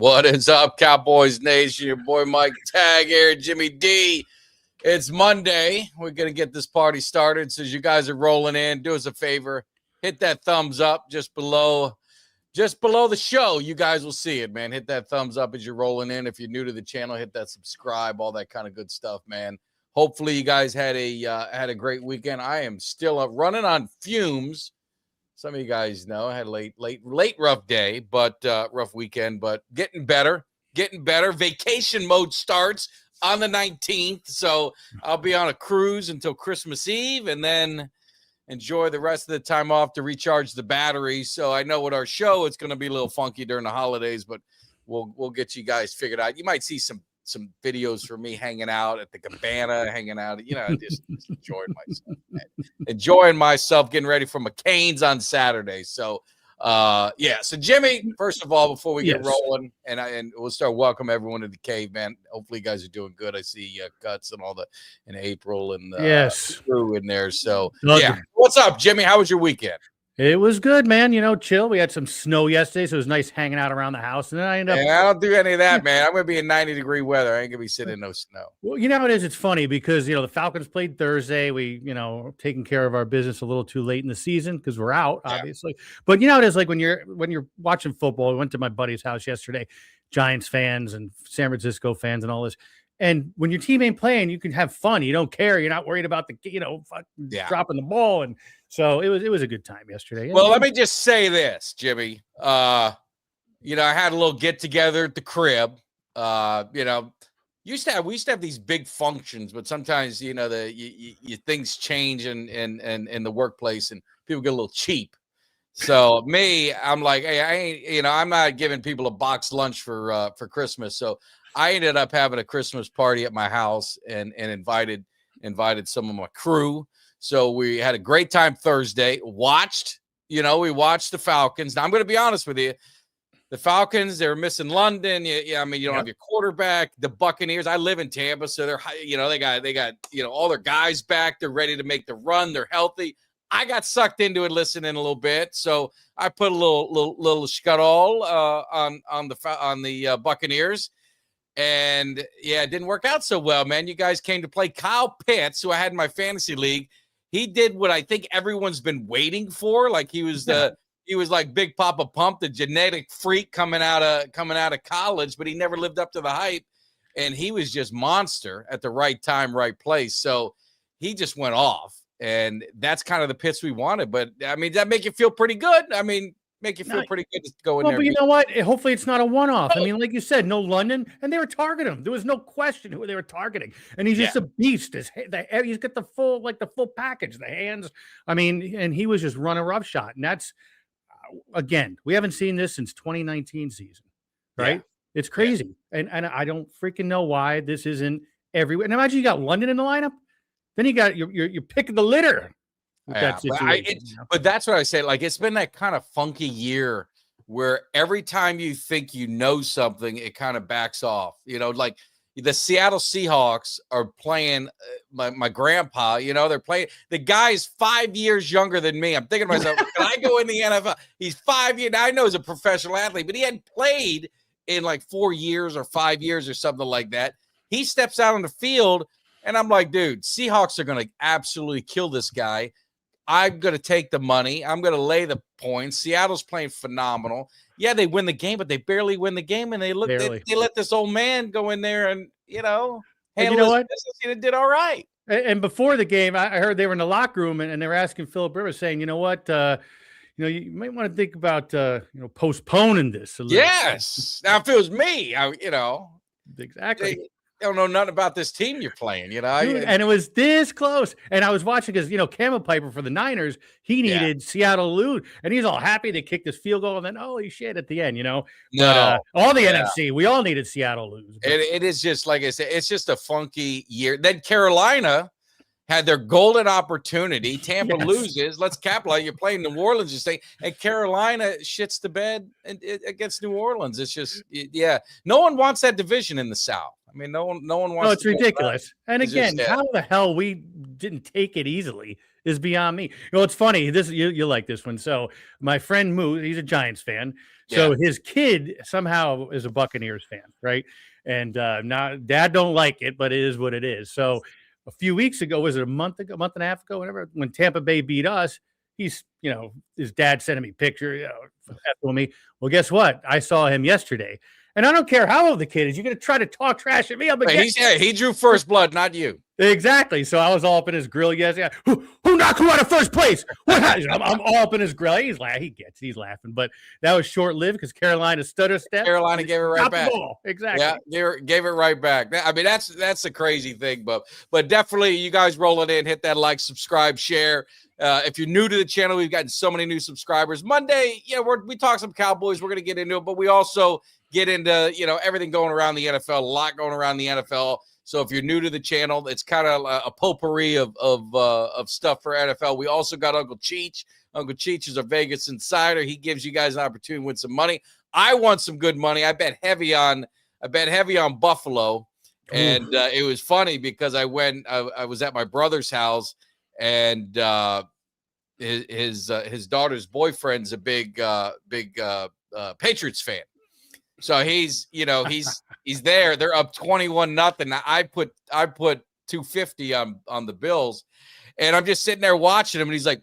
What is up, Cowboys Nation? Your boy Mike Tag here, Jimmy Dee. It's Monday. We're going to get this party started. So as you guys are rolling in, do us a favor. Hit that thumbs up just below the show. You guys will see it, man. Hit that thumbs up as you're rolling in. If you're new to the channel, hit that subscribe, all that kind of good stuff, man. Hopefully you guys had a great weekend. I am still running on fumes. Some of you guys know I had a late rough day, but rough weekend, but getting better. Vacation mode starts on the 19th. So I'll be on a cruise until Christmas Eve and then enjoy the rest of the time off to recharge the battery. So I know with our show, it's going to be a little funky during the holidays, but we'll get you guys figured out. You might see some videos for me hanging out at the cabana, just enjoying myself, man. Enjoying myself, getting ready for McCain's on Saturday. So, So Jimmy, first of all, before we get rolling, and we'll start welcome everyone to the cave, man. Hopefully you guys are doing good. I see Guts and in April and crew in there. So what's up, Jimmy? How was your weekend? It was good, man. Chill. We had some snow yesterday, so it was nice hanging out around the house. And then I ended up. I don't do any of that, man. I'm going to be in 90-degree weather. I ain't going to be sitting in no snow. Well, you know how it is? It's funny because, the Falcons played Thursday. We, taking care of our business a little too late in the season because we're out, obviously. But it is like when you're watching football. I went to my buddy's house yesterday, Giants fans and San Francisco fans and all this. And when your team ain't playing, you can have fun. You don't care. You're not worried about dropping the ball. And so it was a good time yesterday. Well, let me just say this, Jimmy. I had a little get together at the crib. We used to have these big functions, but sometimes things change in the workplace and people get a little cheap. So I'm like, hey, I'm not giving people a box lunch for Christmas. So I ended up having a Christmas party at my house and invited some of my crew. So we had a great time Thursday. We watched the Falcons. Now I'm going to be honest with you. The Falcons, they were missing London. You don't have your quarterback. The Buccaneers, I live in Tampa, so they got all their guys back. They're ready to make the run. They're healthy. I got sucked into it listening a little bit. So I put a little scuttle on the Buccaneers. And it didn't work out so well, man. You guys came to play. Kyle Pitts, who I had in my fantasy league. He did what I think everyone's been waiting for. Like he was like Big Papa Pump, the genetic freak coming out of college, but he never lived up to the hype. And he was just monster at the right time, right place. So he just went off. And that's kind of the Pitts we wanted. But does that make you feel pretty good? Make you feel pretty good to go in there. But you know what? Hopefully it's not a one-off. Like you said, no London, and they were targeting him. There was no question who they were targeting. And he's just a beast. He's got the full package, the hands. And he was just running roughshod. And that's, again, we haven't seen this since 2019 season, right? Yeah. It's crazy. Yeah. And I don't freaking know why this isn't everywhere. And imagine you got London in the lineup. Then you got you're picking the litter. But that's what I say. Like, it's been that kind of funky year where every time you think you know something, it kind of backs off. Like the Seattle Seahawks are playing my grandpa. They're playing. The guy's 5 years younger than me. I'm thinking to myself, can I go in the NFL? He's 5 years. Now, I know he's a professional athlete, but he hadn't played in like 4 years or 5 years or something like that. He steps out on the field, and I'm like, dude, Seahawks are going to absolutely kill this guy. I'm going to take the money. I'm going to lay the points. Seattle's playing phenomenal. Yeah, they win the game, but they barely win the game, and they let this old man go in there and, handle his business, and it did all right. And before the game, I heard they were in the locker room, and they were asking Philip Rivers, saying, you know what, you might want to think about, postponing this a little. Yes. Now, if it was me, Exactly. I don't know nothing about this team you're playing, Dude, and it was this close. And I was watching because, Camel Piper for the Niners, he needed Seattle lose, and he's all happy they kicked this field goal, and then, holy shit, at the end, all the NFC, we all needed Seattle lose. It is just, like I said, it's just a funky year. Then Carolina had their golden opportunity. Tampa loses. Let's capitalize. You're playing New Orleans, and Carolina shits the bed against New Orleans. It's just, no one wants that division in the South. No one wants. No, it's ridiculous. And again, how the hell we didn't take it easily is beyond me. You know, it's funny. This you like this one. So my friend Moo, he's a Giants fan. So his kid somehow is a Buccaneers fan, right? And now dad don't like it, but it is what it is. So a few weeks ago, was it a month and a half ago, whatever, when Tampa Bay beat us, he's, his dad sending me picture, with me. Well, guess what? I saw him yesterday. And I don't care how old the kid is. You're going to try to talk trash at me. He drew first blood, not you. Exactly. So I was all up in his grill yesterday. Who knocked you out of first place? What happened? I'm all up in his grill. He's laughing. But that was short-lived because Carolina stutter step. Carolina gave it right back. Exactly. Yeah, gave it right back. I mean, that's the crazy thing. But definitely, you guys rolling in, hit that like, subscribe, share. If you're new to the channel, we've gotten so many new subscribers. Monday, we talk some Cowboys. We're going to get into it, but we also get into, everything going around the NFL, a lot going around the NFL. So if you're new to the channel, it's kind of a potpourri of stuff for NFL. We also got Uncle Cheech. Uncle Cheech is a Vegas Insider. He gives you guys an opportunity to win some money. I won some good money. I bet heavy on Buffalo. And it was funny because I was at my brother's house, and his daughter's boyfriend's a big Patriots fan. So he's there. They're up 21-0. I put 250 on the Bills, and I'm just sitting there watching him, and he's like,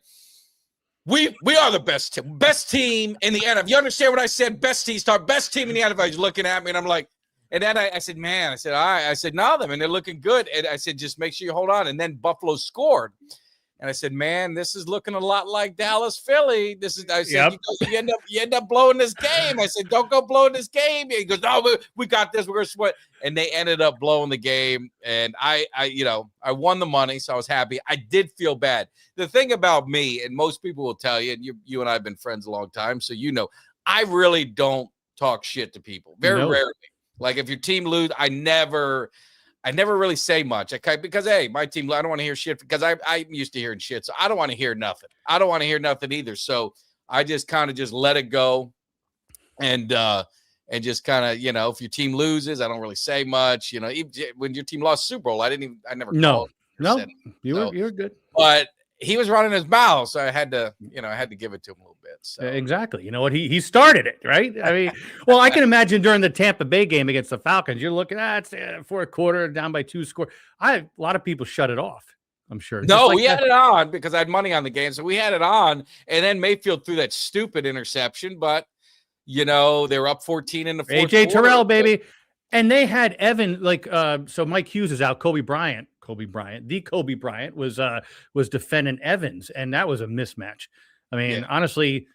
"We are the best team in the NFL." You understand what I said? Best team in the NFL. He's looking at me, and I'm like, and then I said, "Man," I said, "All right." I said, "No, them, and they're looking good." And I said, "Just make sure you hold on." And then Buffalo scored. And I said, "Man, this is looking a lot like Dallas, Philly." I said, you end up blowing this game. I said, "Don't go blowing this game." He goes, "No, we got this. We're gonna sweat." And they ended up blowing the game. And I won the money, so I was happy. I did feel bad. The thing about me, and most people will tell you, and you and I have been friends a long time, so I really don't talk shit to people. Very rarely. Like if your team lose, I never really say much, because, hey, my team, I don't want to hear shit because I'm used to hearing shit. So I don't want to hear nothing. I don't want to hear nothing either. So I just kind of just let it go. And just kind of, if your team loses, I don't really say much. Even when your team lost Super Bowl, I never called. No, you're good. But he was running his mouth, so I had to give it to him a little bit. So. Exactly. You know what? He started it, right? I mean, well, I can imagine during the Tampa Bay game against the Falcons, you're looking at fourth quarter down by 2 score. A lot of people shut it off, I'm sure. No, we had it on because I had money on the game, so we had it on, and then Mayfield threw that stupid interception, but they were up 14 in the fourth AJ quarter. Terrell, baby. And they had Evan, so Mike Hughes is out. Kobe Bryant was defending Evans, and that was a mismatch. I mean, honestly,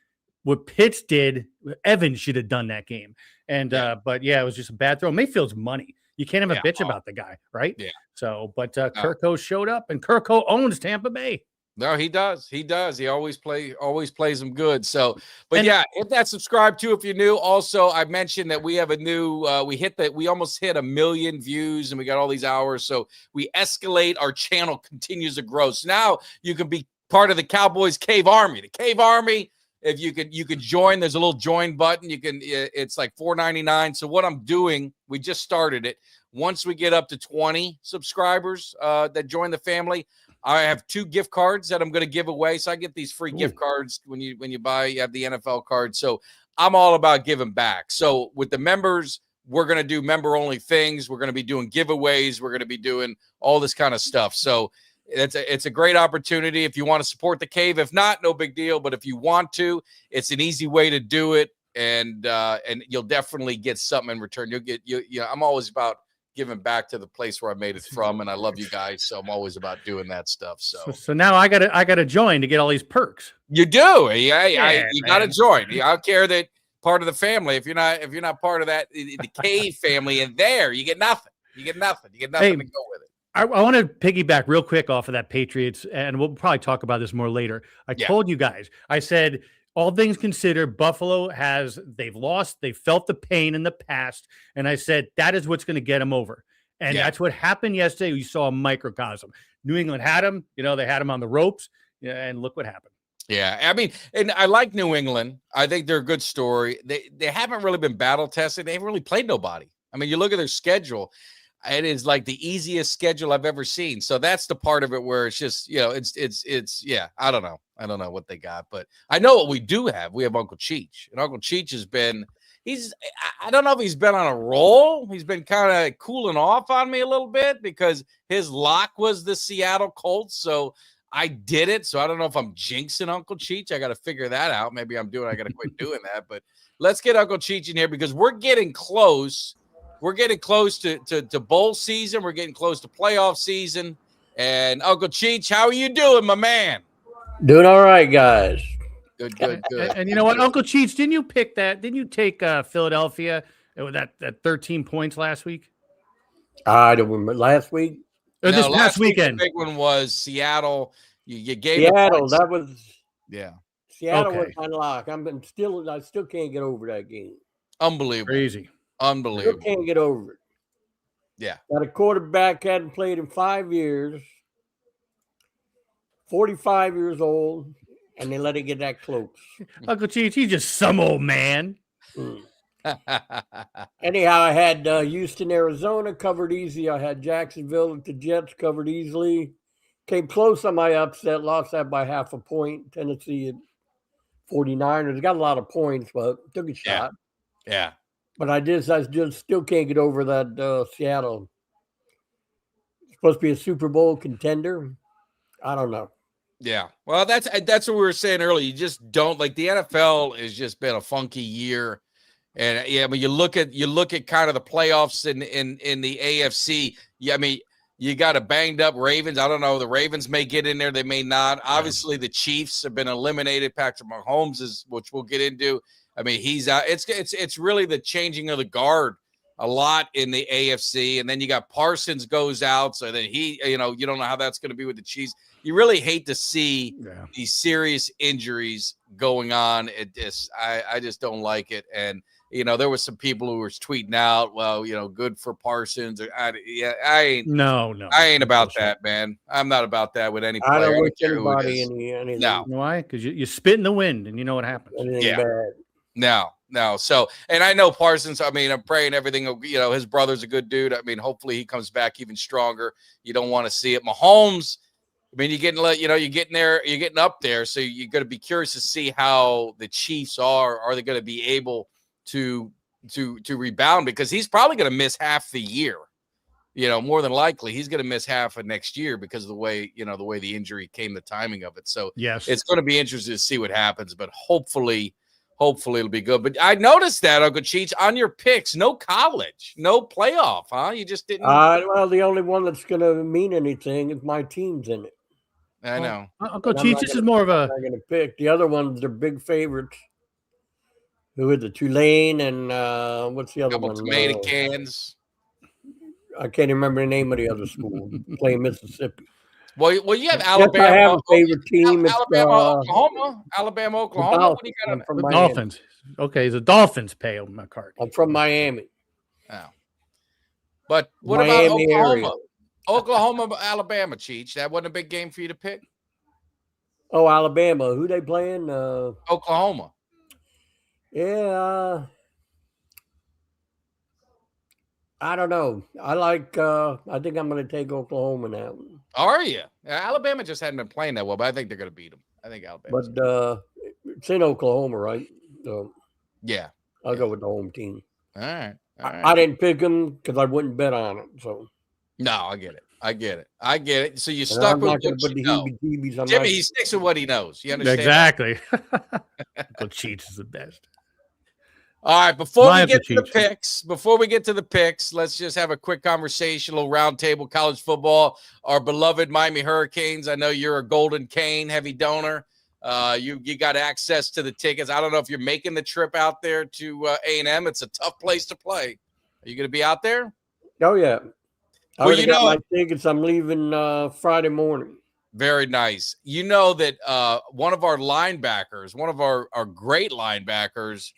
what Pitts did, Evans should have done that game. And but it was just a bad throw. Mayfield's money. You can't have a bitch about the guy, right? Yeah. So, but Kirko showed up, and Kirko owns Tampa Bay. No, he does. He always plays them good. So, but hit that subscribe too if you're new. Also, I mentioned that we have a new we almost hit 1 million views, and we got all these hours. So we escalate, our channel continues to grow. So now you can be part of the Cowboys Cave Army. The Cave Army, if you could join, there's a little join button. It's like $4.99. So what I'm doing, we just started it. Once we get up to 20 subscribers that join the family, I have 2 gift cards that I'm going to give away. So I get these free gift cards when you buy, you have the NFL card. So I'm all about giving back. So with the members, we're going to do member only things. We're going to be doing giveaways. We're going to be doing all this kind of stuff. So it's a great opportunity if you want to support the cave. If not, no big deal. But if you want to, it's an easy way to do it. And you'll definitely get something in return. I'm always about giving back to the place where I made it from, and I love you guys, so I'm always about doing that stuff. So now I gotta join to get all these perks. You do, you gotta join. I don't care that part of the family. If you're not part of that, the Cave family, and there you get nothing. You get nothing to go with it. I want to piggyback real quick off of that Patriots, and we'll probably talk about this more later. I told you guys, I said, all things considered, Buffalo they've lost. They felt the pain in the past. And I said, that is what's going to get them over. And that's what happened yesterday. We saw a microcosm. New England had them, they had them on the ropes, and look what happened. Yeah. I mean, and I like New England. I think they're a good story. They haven't really been battle tested. They haven't really played nobody. I mean, you look at their schedule. it is like the easiest schedule I've ever seen. So that's the part of it where it's just, it's yeah, I don't know. I don't know what they got, but I know what we do have. We have Uncle Cheech, and Uncle Cheech has been, I don't know if he's been on a roll. He's been kind of cooling off on me a little bit because his lock was the Seattle Colts. So I did it. So I don't know if I'm jinxing Uncle Cheech. I got to figure that out. Maybe I got to quit doing that, but let's get Uncle Cheech in here because we're getting close. We're getting close to bowl season. We're getting close to playoff season. And Uncle Cheech, how are you doing, my man? Doing all right, guys. Good. And you know what, Uncle Cheech, didn't you pick that? Didn't you take Philadelphia with that 13 points last week? I don't remember last week. Or this past weekend. The big one was Seattle. You gave Seattle. That was Seattle was unlocked. I still can't get over that game. Unbelievable. Crazy. Unbelievable. Still can't get over it. Yeah. Got a quarterback hadn't played in 5 years, 45 years old, and they let it get that close. Uncle Cheech, he's just some old man. Anyhow, I had Houston, Arizona covered easy. I had Jacksonville at the Jets covered easily. Came close on my upset, lost that by half a point. Tennessee at 49ers. Got a lot of points, but took a shot. Yeah. But I just still can't get over that Seattle. It's supposed to be a Super Bowl contender. I don't know. Yeah. Well, that's what we were saying earlier. You just don't like the NFL has just been a funky year. And yeah, when you look at kind of the playoffs in the AFC, I mean, you got a banged up Ravens. I don't know. The Ravens may get in there. They may not. Obviously, the Chiefs have been eliminated. Patrick Mahomes which we'll get into. I mean, he's out. It's really the changing of the guard a lot in the AFC. And then you got Parsons goes out. So then you don't know how that's going to be with the Chiefs. You really hate to see these serious injuries going on. I just don't like it. And, there was some people who were tweeting out, well, good for Parsons. I ain't about that, man. I'm not about that with any player. I don't wish anybody anything. No. You know why? Because you spit in the wind and you know what happens. Bad. No. So, and I know Parsons, I mean, I'm praying everything, his brother's a good dude. I mean, hopefully he comes back even stronger. You don't want to see it. Mahomes, I mean, you're getting up there. So you're going to be curious to see how the Chiefs are. Are they going to be able to rebound? Because he's probably going to miss half the year. More than likely he's going to miss half of next year because of the way the injury came, the timing of it. So yes, it's going to be interesting to see what happens, but hopefully it'll be good. But I noticed that, Uncle Cheech, on your picks, no college, no playoff, huh? You just didn't. Well, the only one that's going to mean anything is my team's in it. I know. Uncle Cheech, this is more of a. I'm going to pick the other ones. They're big favorites. Who is the Tulane and what's the other one? Tomato cans. I can't remember the name of the other school. Playing Mississippi. Well, you have Alabama. I have a favorite team. Alabama, Oklahoma. What do you got on the Dolphins? Okay, the Dolphins pay my card. I'm from Miami. Oh. But what Miami about Oklahoma? Area. Oklahoma, Alabama, Cheech. That wasn't a big game for you to pick? Oh, Alabama. Who they playing? Oklahoma. Yeah. I don't know. I think I'm going to take Oklahoma now. Are you? Alabama just hadn't been playing that well, but I think they're going to beat them. I think Alabama. But it's in Oklahoma, right? So yeah. I'll go with the home team. All right. I didn't pick them because I wouldn't bet on it. So. No, I get it. So you stuck with what you know. Jimmy, he sticks with what he knows. You understand? Exactly. Uncle Cheech is the best. All right, before we get to the picks, let's just have a quick conversation, a little roundtable college football. Our beloved Miami Hurricanes. I know you're a Golden Cane heavy donor. You got access to the tickets. I don't know if you're making the trip out there to A&M. It's a tough place to play. Are you going to be out there? Oh yeah. I already got my tickets. I'm leaving Friday morning. Very nice. You know that one of our linebackers, one of our great linebackers,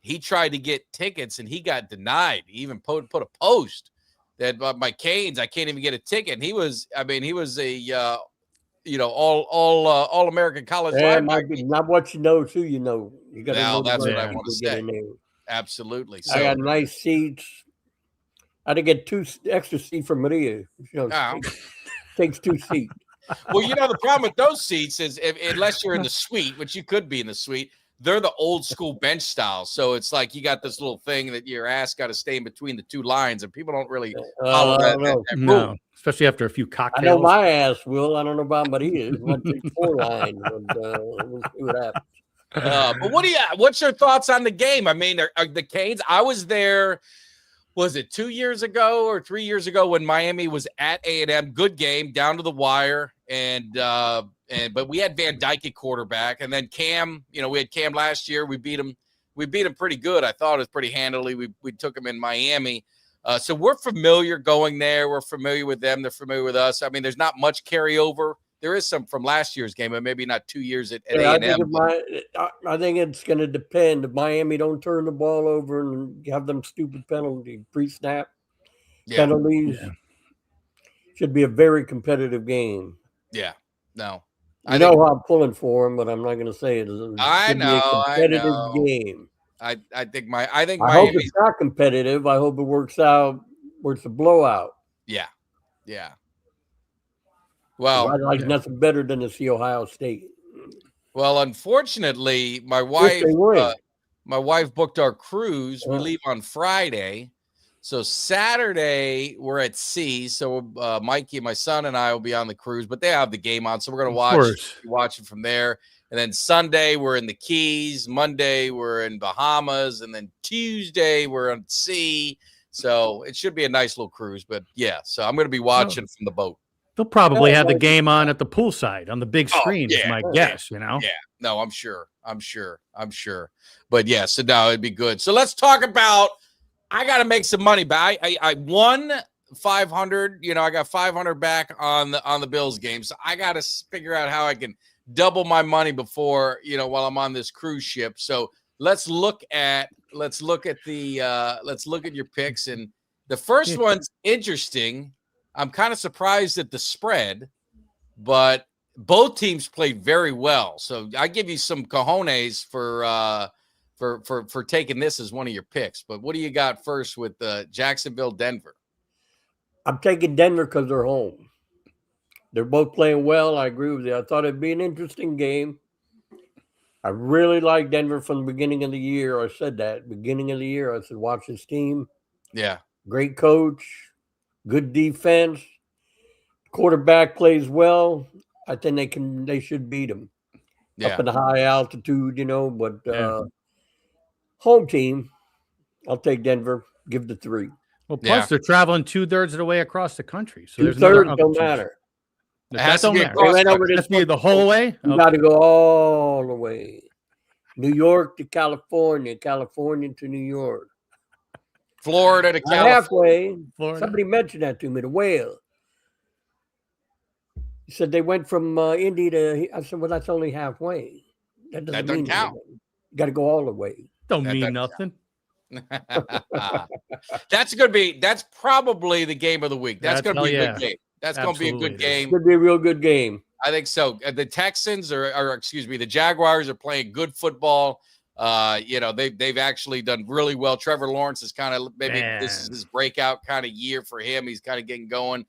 he tried to get tickets and he got denied. He even put a post that my Canes, I can't even get a ticket. And he was a all American college linebacker. Not what you know, who you know. You got to know. That's what I want to say. Absolutely. So, I got nice seats. I had to get 2 extra seats for Maria. Oh. Takes 2 seats. Well, the problem with those seats is unless you're in the suite, which you could be in the suite, they're the old school bench style. So it's like you got this little thing that your ass got to stay in between the 2 lines, and people don't really follow that rule. No, especially after a few cocktails. I know my ass will. I don't know about Maria's. Went to 4 lines. We'll see what happens. But what's your thoughts on the game? I mean, are the Canes? I was there. Was it 2 years ago or 3 years ago when Miami was at A&M? Good game, down to the wire, but we had Van Dyke at quarterback, and then Cam. We had Cam last year. We beat him. We beat him pretty good. I thought it was pretty handily. We took him in Miami, so we're familiar going there. We're familiar with them. They're familiar with us. I mean, there's not much carryover. There is some from last year's game, but maybe not 2 years at A&M. I think it's going to depend. If Miami don't turn the ball over and have them stupid penalty pre-snap penalties, should be a very competitive game. Yeah, no. I know how I'm pulling for them, but I'm not going to say it. I know. A competitive game. I think I hope it's not competitive. I hope it works out where it's a blowout. Yeah. Well, I'd like nothing better than to see Ohio State. Well, unfortunately, my wife booked our cruise. We leave on Friday. So Saturday, we're at sea. So Mikey, my son, and I will be on the cruise, but they have the game on. So we're going to watch it from there. And then Sunday, we're in the Keys. Monday, we're in Bahamas. And then Tuesday, we're on sea. So it should be a nice little cruise. But, so I'm going to be watching from the boat. They'll probably have the game on at the poolside on the big screen, is my guess, Yeah, no, I'm sure. But so no, it'd be good. So let's talk about, I got to make some money back. I won 500, I got 500 back on the Bills game. So I got to figure out how I can double my money before, while I'm on this cruise ship. So let's look at your picks. And the first one's interesting. I'm kind of surprised at the spread, but both teams played very well. So I give you some cojones for taking this as one of your picks. But what do you got first with Jacksonville, Denver? I'm taking Denver because they're home. They're both playing well. I agree with you. I thought it'd be an interesting game. I really like Denver from the beginning of the year. I said that beginning of the year. I said, watch this team. Yeah. Great coach. Good defense. Quarterback plays well. I think they should beat them. Up in the high altitude, but home team, I'll take Denver, give the 3. Well, plus they're traveling 2/3 of the way across the country. So 2/3 don't matter. That don't matter. That's the whole way? You got to go all the way. New York to California, California to New York. Florida to California. Halfway. Somebody mentioned that to me, the whale. He said they went from Indy to, I said, well, that's only halfway. That doesn't count. You got to go all the way. Don't mean nothing. That's probably the game of the week. That's going to be a good game. That's going to be a good game. Could be a real good game. I think so. The Texans the Jaguars are playing good football. They've actually done really well. Trevor Lawrence is kind of this is his breakout kind of year for him. He's kind of getting going.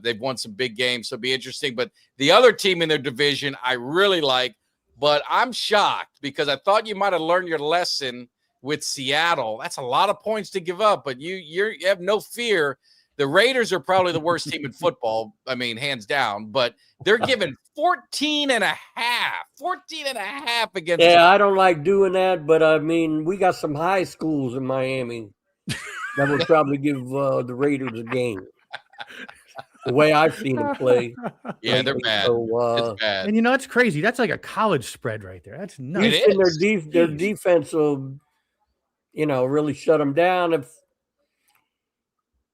They've won some big games, so it'll be interesting. But the other team in their division, I really like, but I'm shocked because I thought you might have learned your lesson with Seattle. That's a lot of points to give up, but you have no fear. The Raiders are probably the worst team in football. I mean, hands down, but they're giving 14.5 against. Yeah, I don't like doing that, but I mean, we got some high schools in Miami that would probably give the Raiders a game. The way I've seen them play. Yeah, they're bad. So, it's bad. And it's crazy. That's like a college spread right there. That's nuts. Their defense will, really shut them down if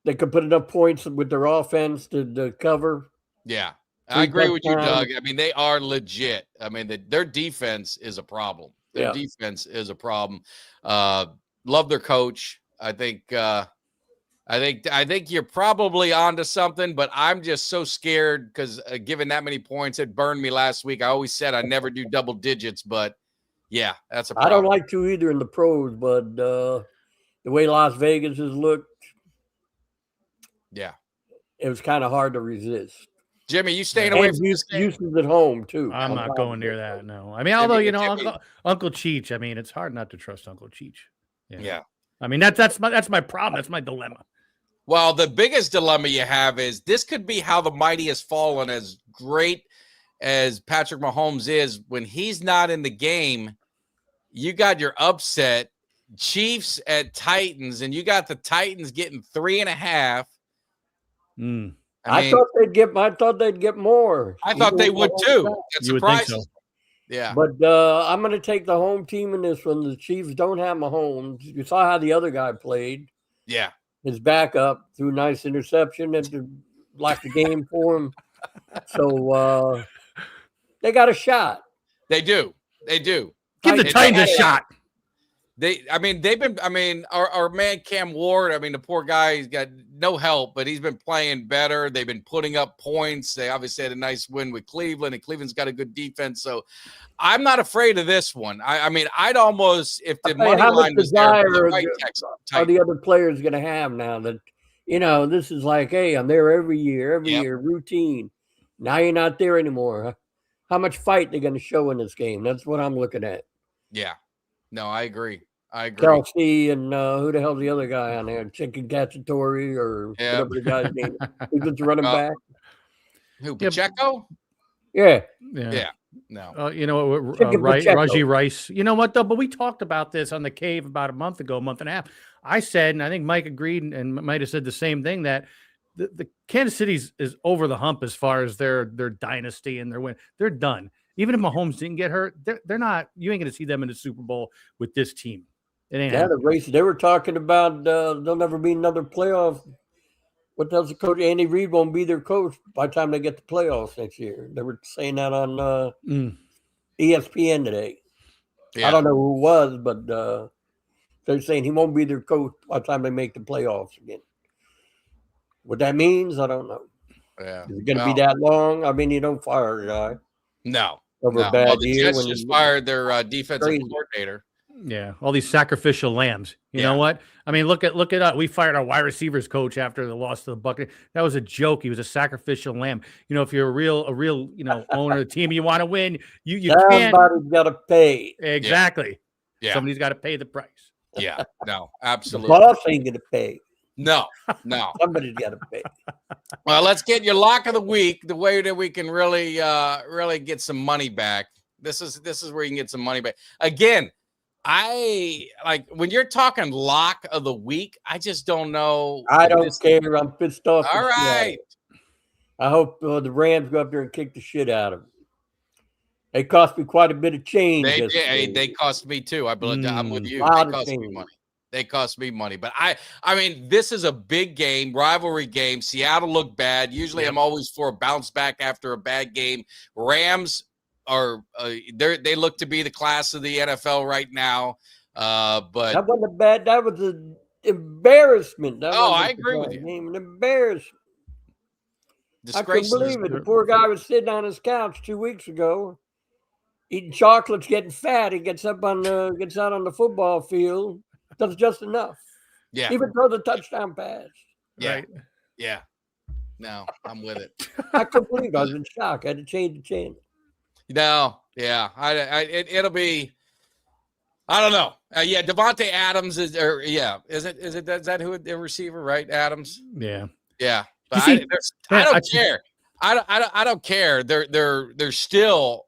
they could put enough points with their offense to cover. Yeah, I agree with you, Doug. I mean, they are legit. I mean, their defense is a problem. Their defense is a problem. Love their coach. I think you're probably onto something, but I'm just so scared because given that many points, it burned me last week. I always said I never do double digits, but that's a problem. I don't like to either in the pros, but the way Las Vegas has looked, Yeah. It was kind of hard to resist. Jimmy, you staying away from this game? Houston's at home too. I'm not going near that. No, I mean, although Uncle Cheech. I mean, it's hard not to trust Uncle Cheech. Yeah. I mean, that's my problem. That's my dilemma. Well, the biggest dilemma you have is this could be how the mighty has fallen. As great as Patrick Mahomes is, when he's not in the game, you got your upset Chiefs at Titans, and you got the Titans getting 3.5. I thought they'd get more. I thought they would too. That surprises me. Yeah. But I'm going to take the home team in this one. The Chiefs don't have Mahomes. You saw how the other guy played. Yeah. His backup threw a nice interception and locked the game for him. So they got a shot. They do. They do. Give the Titans a shot. Our man Cam Ward, the poor guy, he's got no help, but he's been playing better. They've been putting up points. They obviously had a nice win with Cleveland, and Cleveland's got a good defense. So I'm not afraid of this one. I'd almost, if the money line was there, are the other players going to have now that, this is like, hey, I'm there every year, routine. Now you're not there anymore. How much fight they're going to show in this game? That's what I'm looking at. Yeah. No, I agree. Kelsey and who the hell's the other guy on there? Chicken Cacciatore or whatever the guy's name is. Who's just running back? Who, Pacheco? Yeah. No. Raji Rice. You know what, though? But we talked about this on the Cave about a month and a half. I said, and I think Mike agreed and might have said the same thing, that the Kansas City's is over the hump as far as their dynasty and their win. They're done. Even if Mahomes didn't get hurt, they're not. You ain't going to see them in the Super Bowl with this team. It ain't. Yeah, the race. They were talking about there'll never be another playoff. What does the coach? Andy Reid won't be their coach by the time they get the playoffs next year. They were saying that on ESPN today. Yeah. I don't know who it was, but they're saying he won't be their coach by the time they make the playoffs again. What that means, I don't know. Yeah, is it going to be that long? You don't fire a guy. No. Over a bad the year. Jets just fired their defensive coordinator. Yeah, all these sacrificial lambs. You know what? Look at us. We fired our wide receivers coach after the loss to the Buccaneers. That was a joke. He was a sacrificial lamb. If you're a real owner of the team, you want to win. You can't. Somebody's got to pay. Exactly. Yeah. Somebody's got to pay the price. Yeah. No. Absolutely. The boss ain't gonna pay. No. Somebody's got to pay. Well, let's get your lock of the week. The way that we can really get some money back. This is where you can get some money back. Again, I like when you're talking lock of the week. I just don't know. I don't care. I'm pissed off. All right. I hope the Rams go up there and kick the shit out of them. They cost me quite a bit of change. They cost me too. I'm with you. They cost me money. They cost me money. But this is a big game, rivalry game. Seattle looked bad. Usually I'm always for a bounce back after a bad game. Rams are they look to be the class of the NFL right now. But that wasn't bad. That was an embarrassment. I agree with you. An embarrassment. I couldn't believe it. The poor guy was sitting on his couch 2 weeks ago, eating chocolates, getting fat. He gets out on the football field. Does just enough. Yeah. Even throw the touchdown pass. Yeah. Right. Yeah. No, I'm with it. I couldn't believe it. I was in shock. I had to change the channel. No. Yeah. It'll be. I don't know. Devontae Adams is that who the receiver, right? Adams. Yeah. Yeah. But I don't care. I don't care. They're still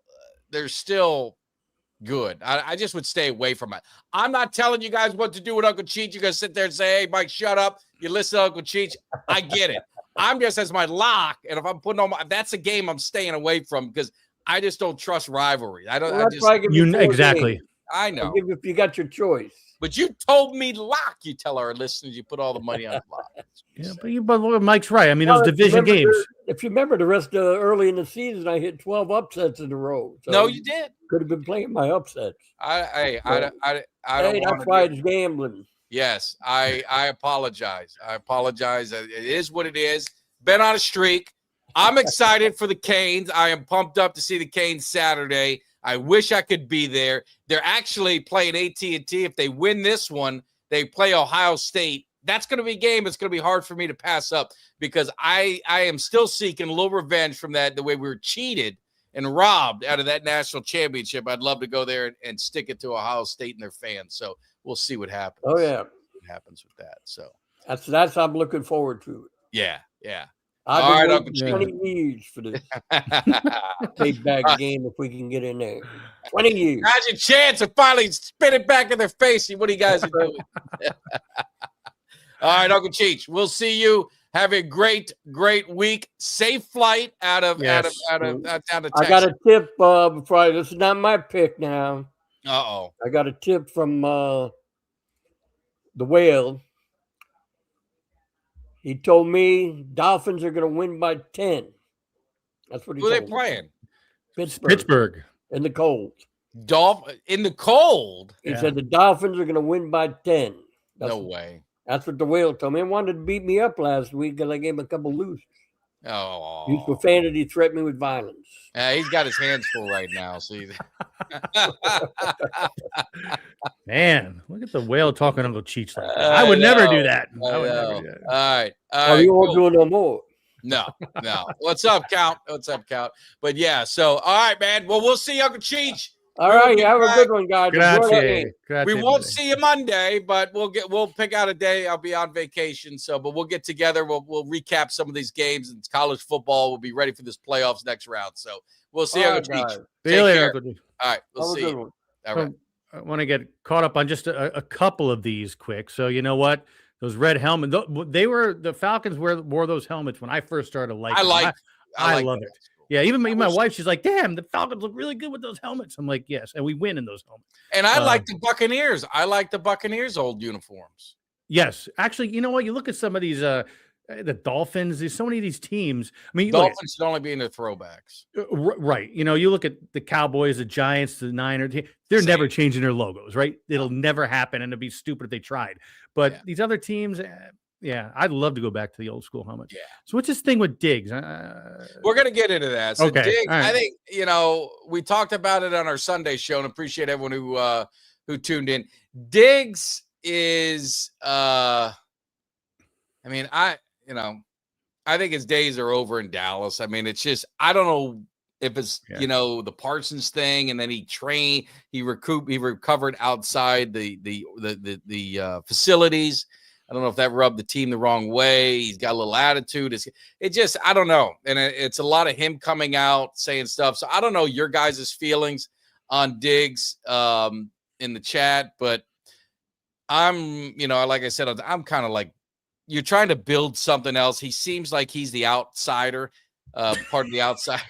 good. I just would stay away from it. I'm not telling you guys what to do with Uncle Cheech. You're going to sit there and say, hey, Mike, shut up. You listen to Uncle Cheech. I get it. I'm just as my lock. And if I'm putting on that's a game I'm staying away from because I just don't trust rivalry. Exactly. I know. If you got your choice. But you told me lock. You tell our listeners you put all the money on lock. Yeah, but Mike's right. Those division games. If you remember the rest of early in the season, I hit 12 upsets in a row. So no, you did. Could have been playing my upsets. I don't. That's why it's gambling. Yes, I apologize. It is what it is. Been on a streak. I'm excited for the Canes. I am pumped up to see the Canes Saturday. I wish I could be there. They're actually playing AT&T. If they win this one, they play Ohio State that's going to be a game that's going to be hard for me to pass up because I am still seeking a little revenge from the way we were cheated and robbed out of that national championship. I'd love to go there and stick it to Ohio State and their fans. So we'll see what happens. Oh, yeah. What happens with that. So that's I'm looking forward to it. Yeah. I've been waiting 20 years for this payback game if we can get in there. 20 years. How's your chance of finally spit it back in their face? What are you guys doing? All right, Uncle Cheech. We'll see you. Have a great week. Safe flight out of Texas. I got a tip before this is not my pick now. Uh-oh. I got a tip from the Whale. He told me Dolphins are going to win by 10. That's what he told me. Who are they playing? Pittsburgh. In the cold. In the cold? He said the Dolphins are going to win by 10. No way. That's what the Whale told me. He wanted to beat me up last week because I gave him a couple losers. Oh. Used profanity, threatened me with violence. He's got his hands full right now. So Man, look at the Whale talking Uncle Cheech like that. I would never do that. All right. You won't do it no more. No. What's up, Count? But yeah, so all right, man. Well, we'll see Uncle Cheech. All right, have a good one, guys. Grazie. We won't see you Monday, but we'll pick out a day. I'll be on vacation, but we'll get together. We'll recap some of these games. It's college football. We'll be ready for this playoffs next round. So we'll see you, Uncle Cheech. See you later, Uncle Cheech. All right, we'll see you. All right. I want to get caught up on just a couple of these quick. So you know what? Those red helmets, the Falcons wore those helmets when I first started liking them. I love it. Yeah, even my wife, she's like, damn, the Falcons look really good with those helmets. I'm like, yes, and we win in those helmets. And I like the Buccaneers. I like the Buccaneers' old uniforms. Yes. Actually, you know what? You look at some of these, the Dolphins, there's so many of these teams. I mean, Dolphins should only be in the throwbacks. Right. You know, you look at the Cowboys, the Giants, the Niners, they're never changing their logos, right? It'll never happen, and it'd be stupid if they tried. But these other teams, I'd love to go back to the old school helmet. Yeah. So what's this thing with Diggs? We're going to get into that. So okay. Diggs, right. I think, we talked about it on our Sunday show and appreciate everyone who tuned in. Diggs is, I think his days are over in Dallas. I mean, it's just, I don't know if it's, the Parsons thing, and then he recovered outside the facilities. I don't know if that rubbed the team the wrong way. He's got a little attitude. It just, I don't know. And it's a lot of him coming out saying stuff. So I don't know your guys' feelings on Diggs in the chat, but I'm, like I said, I'm kind of like, you're trying to build something else. He seems like he's the outsider, part of the outsiders.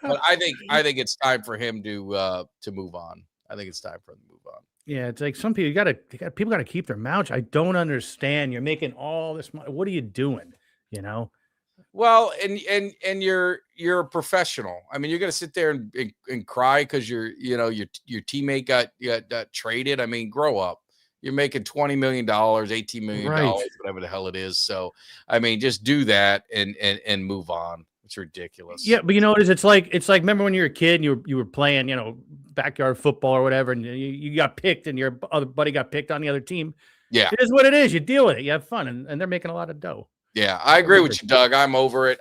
But I think it's time for him to move on. I think it's time for him to move on. Yeah, it's like some people people got to keep their mouth. I don't understand. You're making all this money. What are you doing? Well, and you're a professional. I mean, you're gonna sit there and cry because your teammate got traded. I mean, grow up. You're making $20 million, $18 million, whatever the hell it is. So, I mean, just do that and move on. It's ridiculous. Yeah, but you know what it is? It's like remember when you were a kid and you were playing, backyard football or whatever, and you got picked and your other buddy got picked on the other team. Yeah. It is what it is. You deal with it. You have fun, and they're making a lot of dough. Yeah, I agree with you, Doug. I'm over it.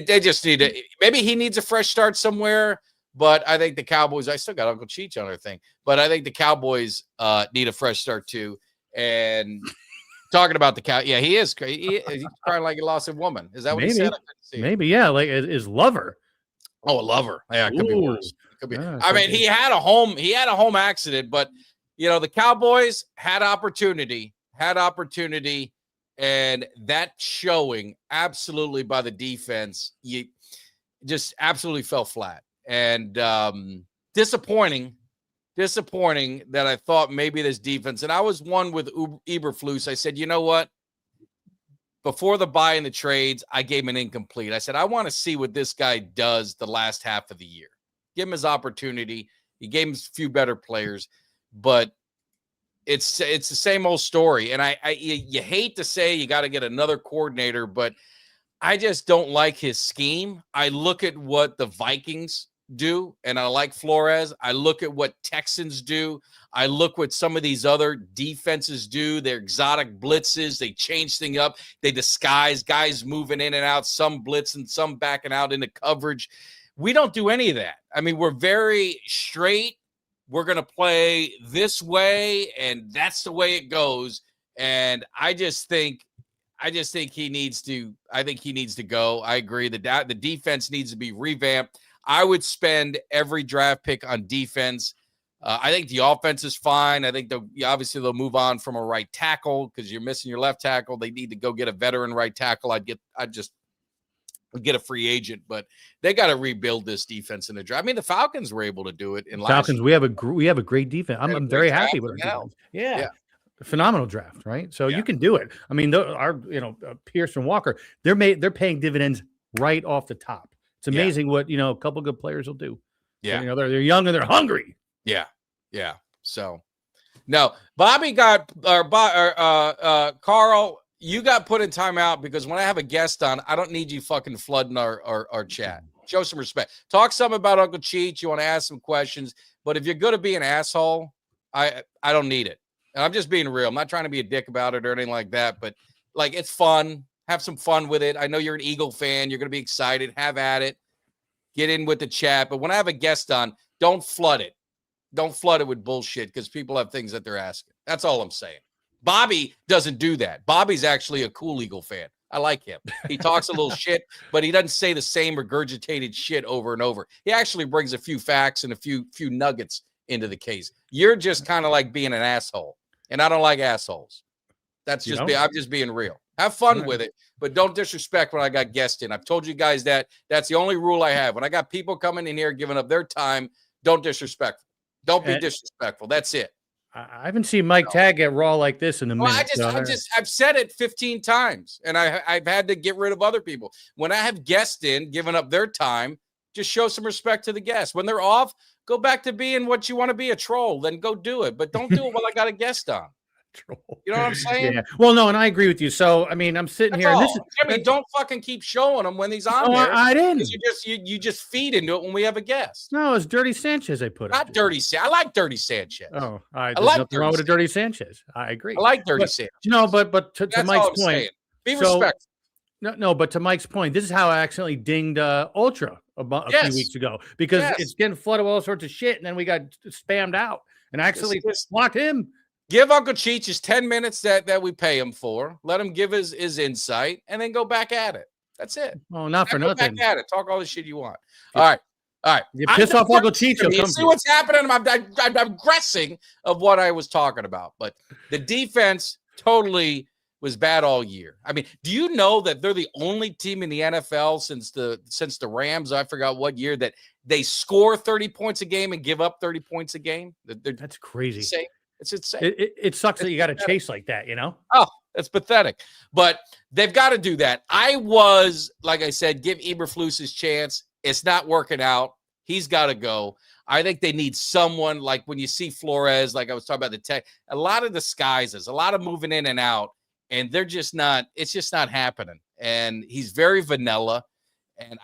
They just need to, maybe he needs a fresh start somewhere, but I think the Cowboys, I still got Uncle Cheech on our thing, but I think the Cowboys need a fresh start too. And talking about the cow, he is crazy. He's crying like he lost a woman. Is that what he said? Maybe, yeah, like his lover. Oh, a lover. Yeah, it could be worse. It could be. I mean, he had a home accident, but the Cowboys had opportunity, and that showing absolutely by the defense, you just absolutely fell flat. And disappointing that I thought maybe this defense, and I was one with Eberflus. I said, you know what? Before the buy and the trades, I gave him an incomplete. I said, I want to see what this guy does the last half of the year. Give him his opportunity. He gave him a few better players, but it's the same old story. And you hate to say you got to get another coordinator, but I just don't like his scheme. I look at what the Vikings do, and I like Flores. I look at what Texans do. I look what some of these other defenses do. Their exotic blitzes, they change things up. They disguise guys moving in and out, some blitzing, some backing out into coverage. We don't do any of that. I mean, we're very straight. We're going to play this way, and that's the way it goes. And I just think he needs to. I think he needs to go. I agree that the defense needs to be revamped. I would spend every draft pick on defense. I think the offense is fine. I think obviously they'll move on from a right tackle because you're missing your left tackle. They need to go get a veteran right tackle. I'd just get a free agent, but they got to rebuild this defense in the draft. I mean, the Falcons were able to do it in Falcons. We have a great defense. I'm very happy with our defense. Yeah. Phenomenal draft, right? So you can do it. I mean, Pierce and Walker, they're paying dividends right off the top. It's amazing what a couple good players will do. Yeah, so, they're young and they're hungry. Yeah. So, no, Bobby got Carl. You got put in timeout because when I have a guest on, I don't need you fucking flooding our chat. Show some respect. Talk something about Uncle Cheech. You want to ask some questions, but if you're going to be an asshole, I don't need it. And I'm just being real. I'm not trying to be a dick about it or anything like that, but like it's fun. Have some fun with it. I know you're an Eagle fan. You're going to be excited. Have at it. Get in with the chat. But when I have a guest on, don't flood it. Don't flood it with bullshit because people have things that they're asking. That's all I'm saying. Bobby doesn't do that. Bobby's actually a cool Eagle fan. I like him. He talks a little shit, but he doesn't say the same regurgitated shit over and over. He actually brings a few facts and a few nuggets into the case. You're just kind of like being an asshole, and I don't like assholes. That's just I'm just being real. Have fun with it, but don't disrespect when I got guests in. I've told you guys that. That's the only rule I have. When I got people coming in here giving up their time, don't disrespect. Don't be disrespectful. That's it. I haven't seen Mike Tag get raw like this in a minute. I've said it 15 times, and I've had to get rid of other people. When I have guests in, giving up their time, just show some respect to the guests. When they're off, go back to being what you want to be, a troll. Then go do it, but don't do it while I got a guest on. You know what I'm saying? Yeah. Well, no, and I agree with you. So, I mean, I'm sitting here. And this is, Jimmy, don't fucking keep showing him when he's on there. I didn't. You just feed into it when we have a guest. No, it's Dirty Sanchez I put it. Not Dirty Sanchez. I like Dirty Sanchez. Oh, all right. There's nothing wrong with Dirty Sanchez. I agree. I like Dirty Sanchez. But to Mike's point. Be respectful. No, but to Mike's point, this is how I accidentally dinged Ultra a few weeks ago because it's getting flooded with all sorts of shit, and then we got spammed out and actually blocked him. Give Uncle Cheech his 10 minutes that we pay him for. Let him give his insight, and then go back at it. That's it. Oh, not for nothing. Back at it. Talk all the shit you want. All right. You piss off Uncle Cheech. You see what's happening? I'm digressing of what I was talking about. But the defense totally was bad all year. I mean, do you know that they're the only team in the NFL since the Rams? I forgot what year that they score 30 points a game and give up 30 points a game. That's crazy. Insane. It's insane. It sucks that you got to chase like that, Oh, that's pathetic. But they've got to do that. Like I said, give Eberflus his chance. It's not working out. He's got to go. I think they need someone like when you see Flores, like I was talking about the tech, a lot of disguises, a lot of moving in and out, and they're just not, it's just not happening. And he's very vanilla. And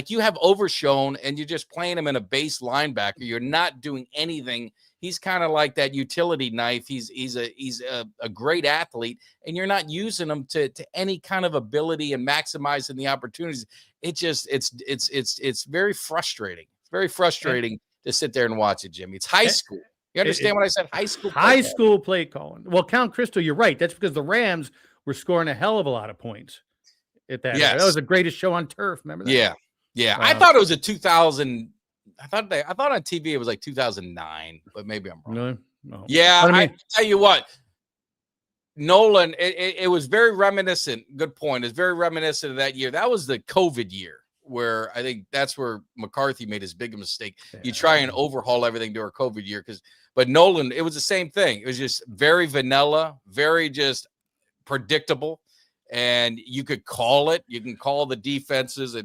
you have Overshown and you're just playing him in a base linebacker. You're not doing anything. He's kind of like that utility knife. He's a great athlete, and you're not using him to any kind of ability and maximizing the opportunities. It's very frustrating. It's very frustrating to sit there and watch it, Jimmy. It's high school. You understand what I said? High school. High school play calling. Well, Count Crystal, you're right. That's because the Rams were scoring a hell of a lot of points at that. Yes. That was the greatest show on turf. Remember that? Yeah. I thought it was a 2000. I thought on TV it was like 2009, but maybe I'm wrong. No. Yeah, I tell you what, Nolan, it was very reminiscent. Good point. It's very reminiscent of that year. That was the COVID year where I think that's where McCarthy made his big mistake. Yeah. You try and overhaul everything to our COVID year but Nolan, it was the same thing. It was just very vanilla, very just predictable, and you could call it. You can call the defenses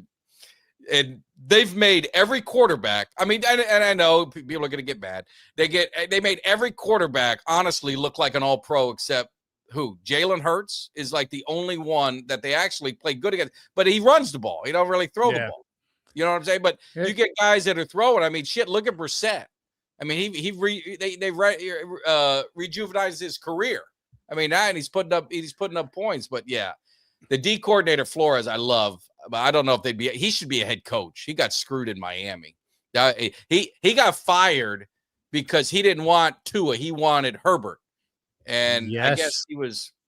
and they've made every quarterback. I mean, and I know people are going to get mad. They made every quarterback honestly look like an all-pro except who? Jalen Hurts is like the only one that they actually play good against, but he runs the ball. He don't really throw the ball. You know what I'm saying? But you get guys that are throwing. I mean, shit, look at Brissett. I mean, they rejuvenized his career. I mean, now he's putting up points. But yeah, the D coordinator Flores, I love. But I don't know if he should be a head coach. He got screwed in Miami. He got fired because he didn't want Tua. He wanted Herbert. And I guess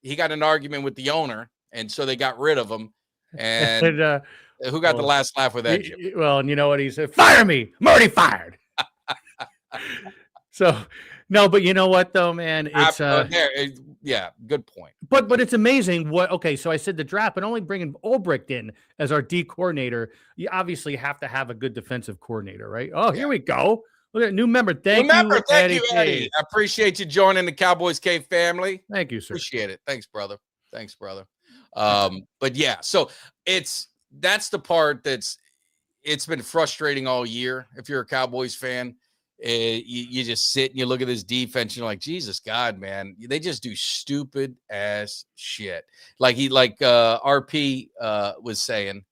he got an argument with the owner, and so they got rid of him. And who got the last laugh with that, Jim? Well, and you know what he said? Fire me. I'm already fired. So no, but you know what though, man? It's yeah, good point. But it's amazing so I said the draft, but only bringing Ulbricht in as our D coordinator, you obviously have to have a good defensive coordinator, right? Oh, here we go. Look at new member. Thank you, Eddie. I appreciate you joining the Cowboys Cave family. Thank you, sir. Appreciate it. Thanks, brother. But yeah, so that's the part it's been frustrating all year. If you're a Cowboys fan, you just sit and you look at this defense and you're like, Jesus God, man, they just do stupid ass shit. Like RP was saying,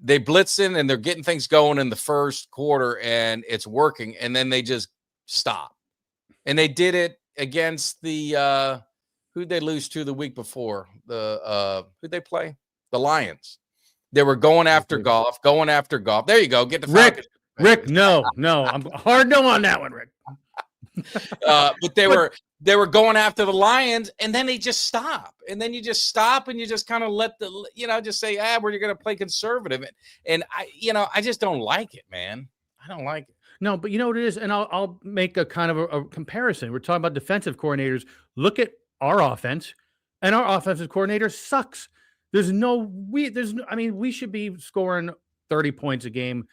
they blitzing and they're getting things going in the first quarter and it's working, and then they just stop. And they did it against the who'd they lose to the week before? Who'd they play? The Lions. They were going after golf. There you go. Get the Falcons. Rick, no, I'm hard no on that one, Rick. But they were going after the Lions, and then they just stop. And then you just stop and you just kind of let just say, we're going to play conservative. And I just don't like it, man. I don't like it. No, but you know what it is? And I'll make a kind of a comparison. We're talking about defensive coordinators. Look at our offense, and our offensive coordinator sucks. We should be scoring 30 points a game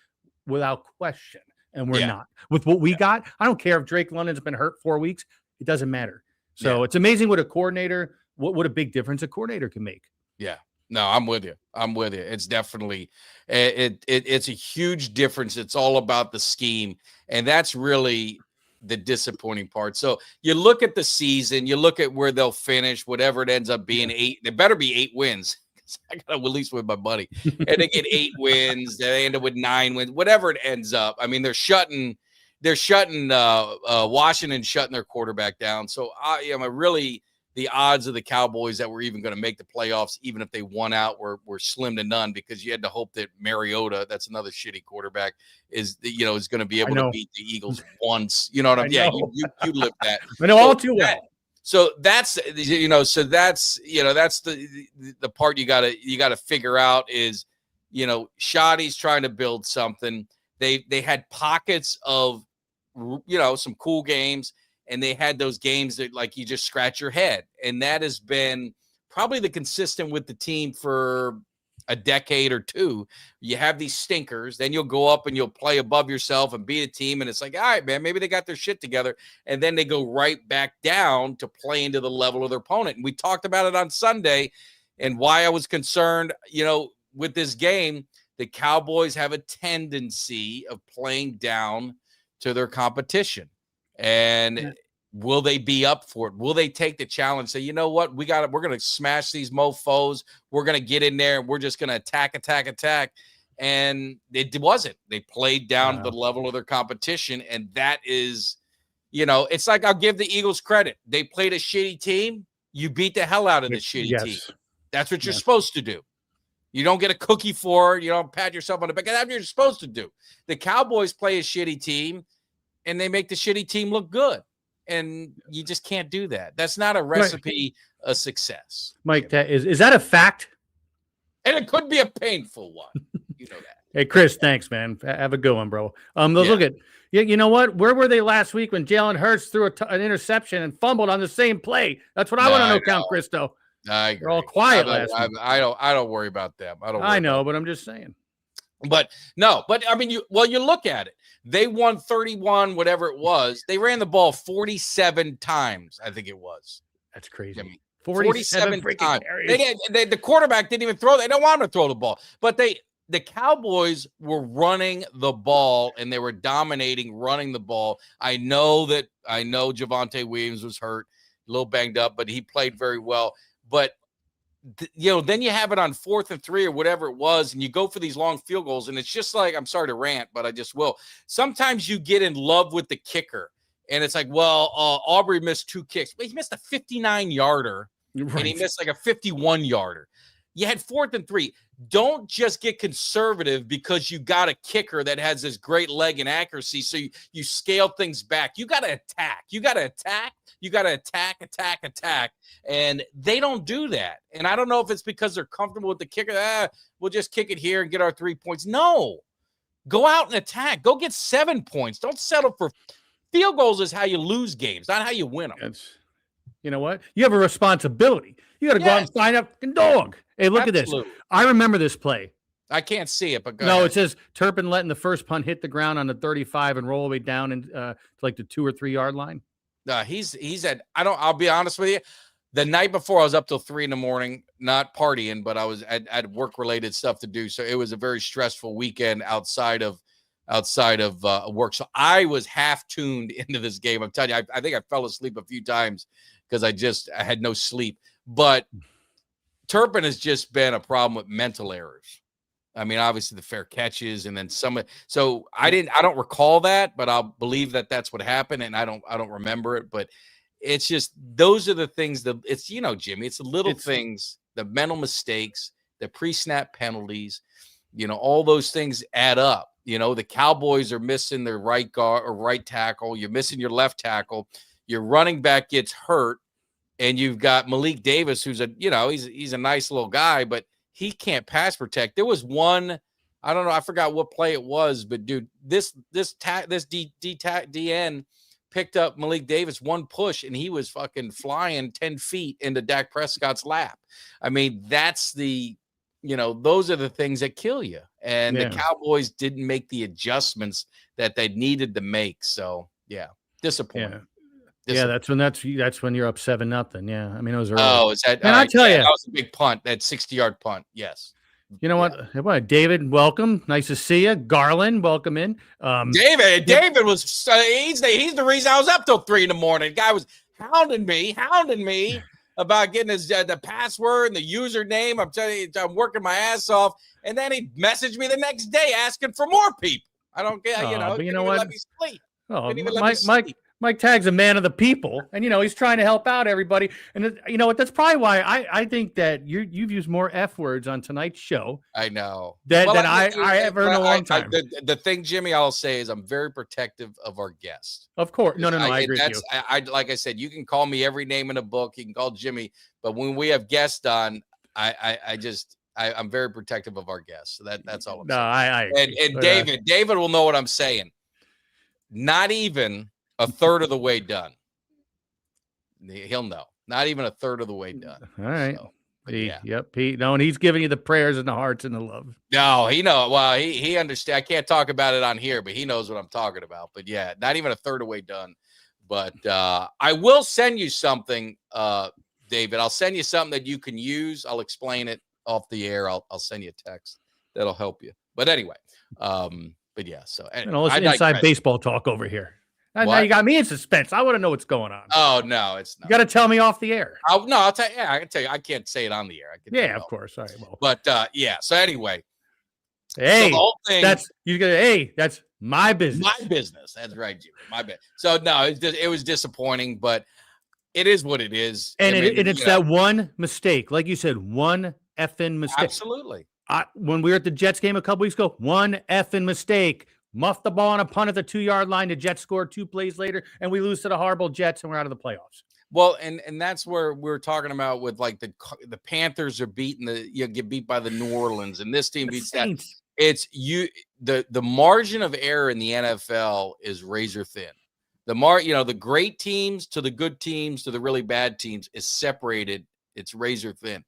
without question. And we're not. With what we got, I don't care if Drake London's been hurt 4 weeks. It doesn't matter. So it's amazing what a coordinator, what a big difference a coordinator can make. Yeah. No, I'm with you. It's definitely it's a huge difference. It's all about the scheme. And that's really the disappointing part. So you look at the season, you look at where they'll finish, whatever it ends up being, 8. There better be 8 wins. I got to at least with my buddy. And they get 8 wins. They end up with 9 wins, whatever it ends up. I mean, they're shutting Washington, shutting their quarterback down. So really the odds of the Cowboys that were even going to make the playoffs, even if they won out, were slim to none, because you had to hope that Mariota, that's another shitty quarterback, is going to be able to beat the Eagles once. You know what I mean? Yeah, you lived that. I know all too well. So that's the part you gotta figure out is, Shoddy's trying to build something. They had pockets of, some cool games, and they had those games that like you just scratch your head. And that has been probably the consistent with the team for a decade or two. You have these stinkers, then you'll go up and you'll play above yourself and beat a team. And it's like, all right, man, maybe they got their shit together. And then they go right back down to play into the level of their opponent. And we talked about it on Sunday and why I was concerned, with this game. The Cowboys have a tendency of playing down to their competition. And will they be up for it? Will they take the challenge? Say, you know what? We're going to smash these mofos. We're going to get in there and we're just going to attack. And it wasn't. They played down to the level of their competition. And that is, it's like, I'll give the Eagles credit. They played a shitty team. You beat the hell out of the shitty team. That's what you're supposed to do. You don't get a cookie for it. You don't pat yourself on the back. That's what you're supposed to do. The Cowboys play a shitty team, and they make the shitty team look good. And you just can't do that. That's not a recipe of success. Mike, is that a fact? And it could be a painful one. You know that. Hey, Chris, thanks, man. Have a good one, bro. Look at, you know what? Where were they last week when Jalen Hurts threw an interception and fumbled on the same play? That's what I want to know, Count Christo. I agree. They're all quiet last week. I don't worry about them. I know, but I'm just saying. But I mean, you look at it. They won 31, whatever it was. They ran the ball 47 times, I think it was. That's crazy. I mean, 47 times. The quarterback didn't even throw. They don't want him to throw the ball. But the Cowboys were running the ball, and they were dominating running the ball. I know Javonte Williams was hurt, a little banged up, but he played very well. But then you have it on 4th and 3 or whatever it was, and you go for these long field goals, and it's just like, I'm sorry to rant, but I just will. Sometimes you get in love with the kicker, and it's like, well, Aubrey missed 2 kicks, but he missed a 59-yarder, right, and he missed like a 51-yarder. You had 4th and 3. Don't just get conservative because you got a kicker that has this great leg and accuracy. So you scale things back. You got to attack. You got to attack. You got to attack. And they don't do that. And I don't know if it's because they're comfortable with the kicker. We'll just kick it here and get our 3 points. No, go out and attack. Go get 7 points. Don't settle for field goals. Is how you lose games, not how you win them. You know what? You have a responsibility. You got to go out and find a fucking dog. Hey, look at this. I remember this play. I can't see it, but go ahead. No, it says Turpin letting the first punt hit the ground on the 35 and roll away down to like the 2 or 3 yard line. He's at, I'll be honest with you. The night before I was up till 3 a.m, not partying, but I was at work related stuff to do. So it was a very stressful weekend outside of work. So I was half tuned into this game. I'm telling you, I think I fell asleep a few times because I had no sleep, but Turpin has just been a problem with mental errors. I mean, obviously the fair catches and then some. So I don't recall that, but I'll believe that that's what happened. And I don't remember it, but it's just, those are the things that it's, Jimmy, it's the little things, the mental mistakes, the pre-snap penalties, all those things add up. The Cowboys are missing their right guard or right tackle. You're missing your left tackle. Your running back gets hurt. And you've got Malik Davis, who's he's a nice little guy, but he can't pass protect. There was one, I don't know, I forgot what play it was, but dude, this DN picked up Malik Davis one push, and he was fucking flying 10 feet into Dak Prescott's lap. I mean, that's those are the things that kill you. And the Cowboys didn't make the adjustments that they needed to make. So disappointing. Yeah. Yeah, that's when you're up 7-0. Yeah, I mean, it was early. Oh, is that? And I tell you, that was a big punt. That 60-yard punt. Yes. You know what? David, welcome. Nice to see you. Garland, welcome in. David was he's the reason I was up till 3 a.m. The guy was hounding me about getting his the password and the username. I'm telling you, I'm working my ass off, and then he messaged me the next day asking for more people. I don't get, but you know what? Let me sleep. Oh, Mike Tag's a man of the people, and he's trying to help out everybody. And you know what? That's probably why I think that you've used more F words on tonight's show. I know than I ever in a long time. The thing, Jimmy, I'll say is I'm very protective of our guests. Of course, no, I agree with you. I like I said, you can call me every name in a book. You can call Jimmy, but when we have guests on, I'm very protective of our guests. So that's all I'm saying. And David will know what I'm saying. Not even a third of the way done. He'll know. Not even a third of the way done. All right. So, Pete. No, and he's giving you the prayers and the hearts and the love. No, he knows. Well, he understands. I can't talk about it on here, but he knows what I'm talking about. But yeah, not even a third of the way done. But I will send you something, David. I'll send you something that you can use. I'll explain it off the air. I'll send you a text that'll help you. But anyway, but yeah. So listen, inside baseball talk over here. Now you got me in suspense. I want to know what's going on. Oh no, it's not. You got to tell me off the air. I'll tell you. Yeah, I can tell you. I can't say it on the air. Of course. All right. Well, but So anyway, hey, so that's my business. My business. That's right, Jimmy. My bad. So no, it was disappointing, but it is what it is. And it's that one mistake, like you said, one effing mistake. Absolutely. When we were at the Jets game a couple weeks ago, one effing mistake. Muffed the ball on a punt at the 2-yard line. The Jets scored 2 plays later, and we lose to the horrible Jets, and we're out of the playoffs. Well, and that's where we're talking about with like the Panthers are get beat by the New Orleans, and this team beats that. It's the margin of error in the NFL is razor thin. The great teams to the good teams to the really bad teams is separated. It's razor thin.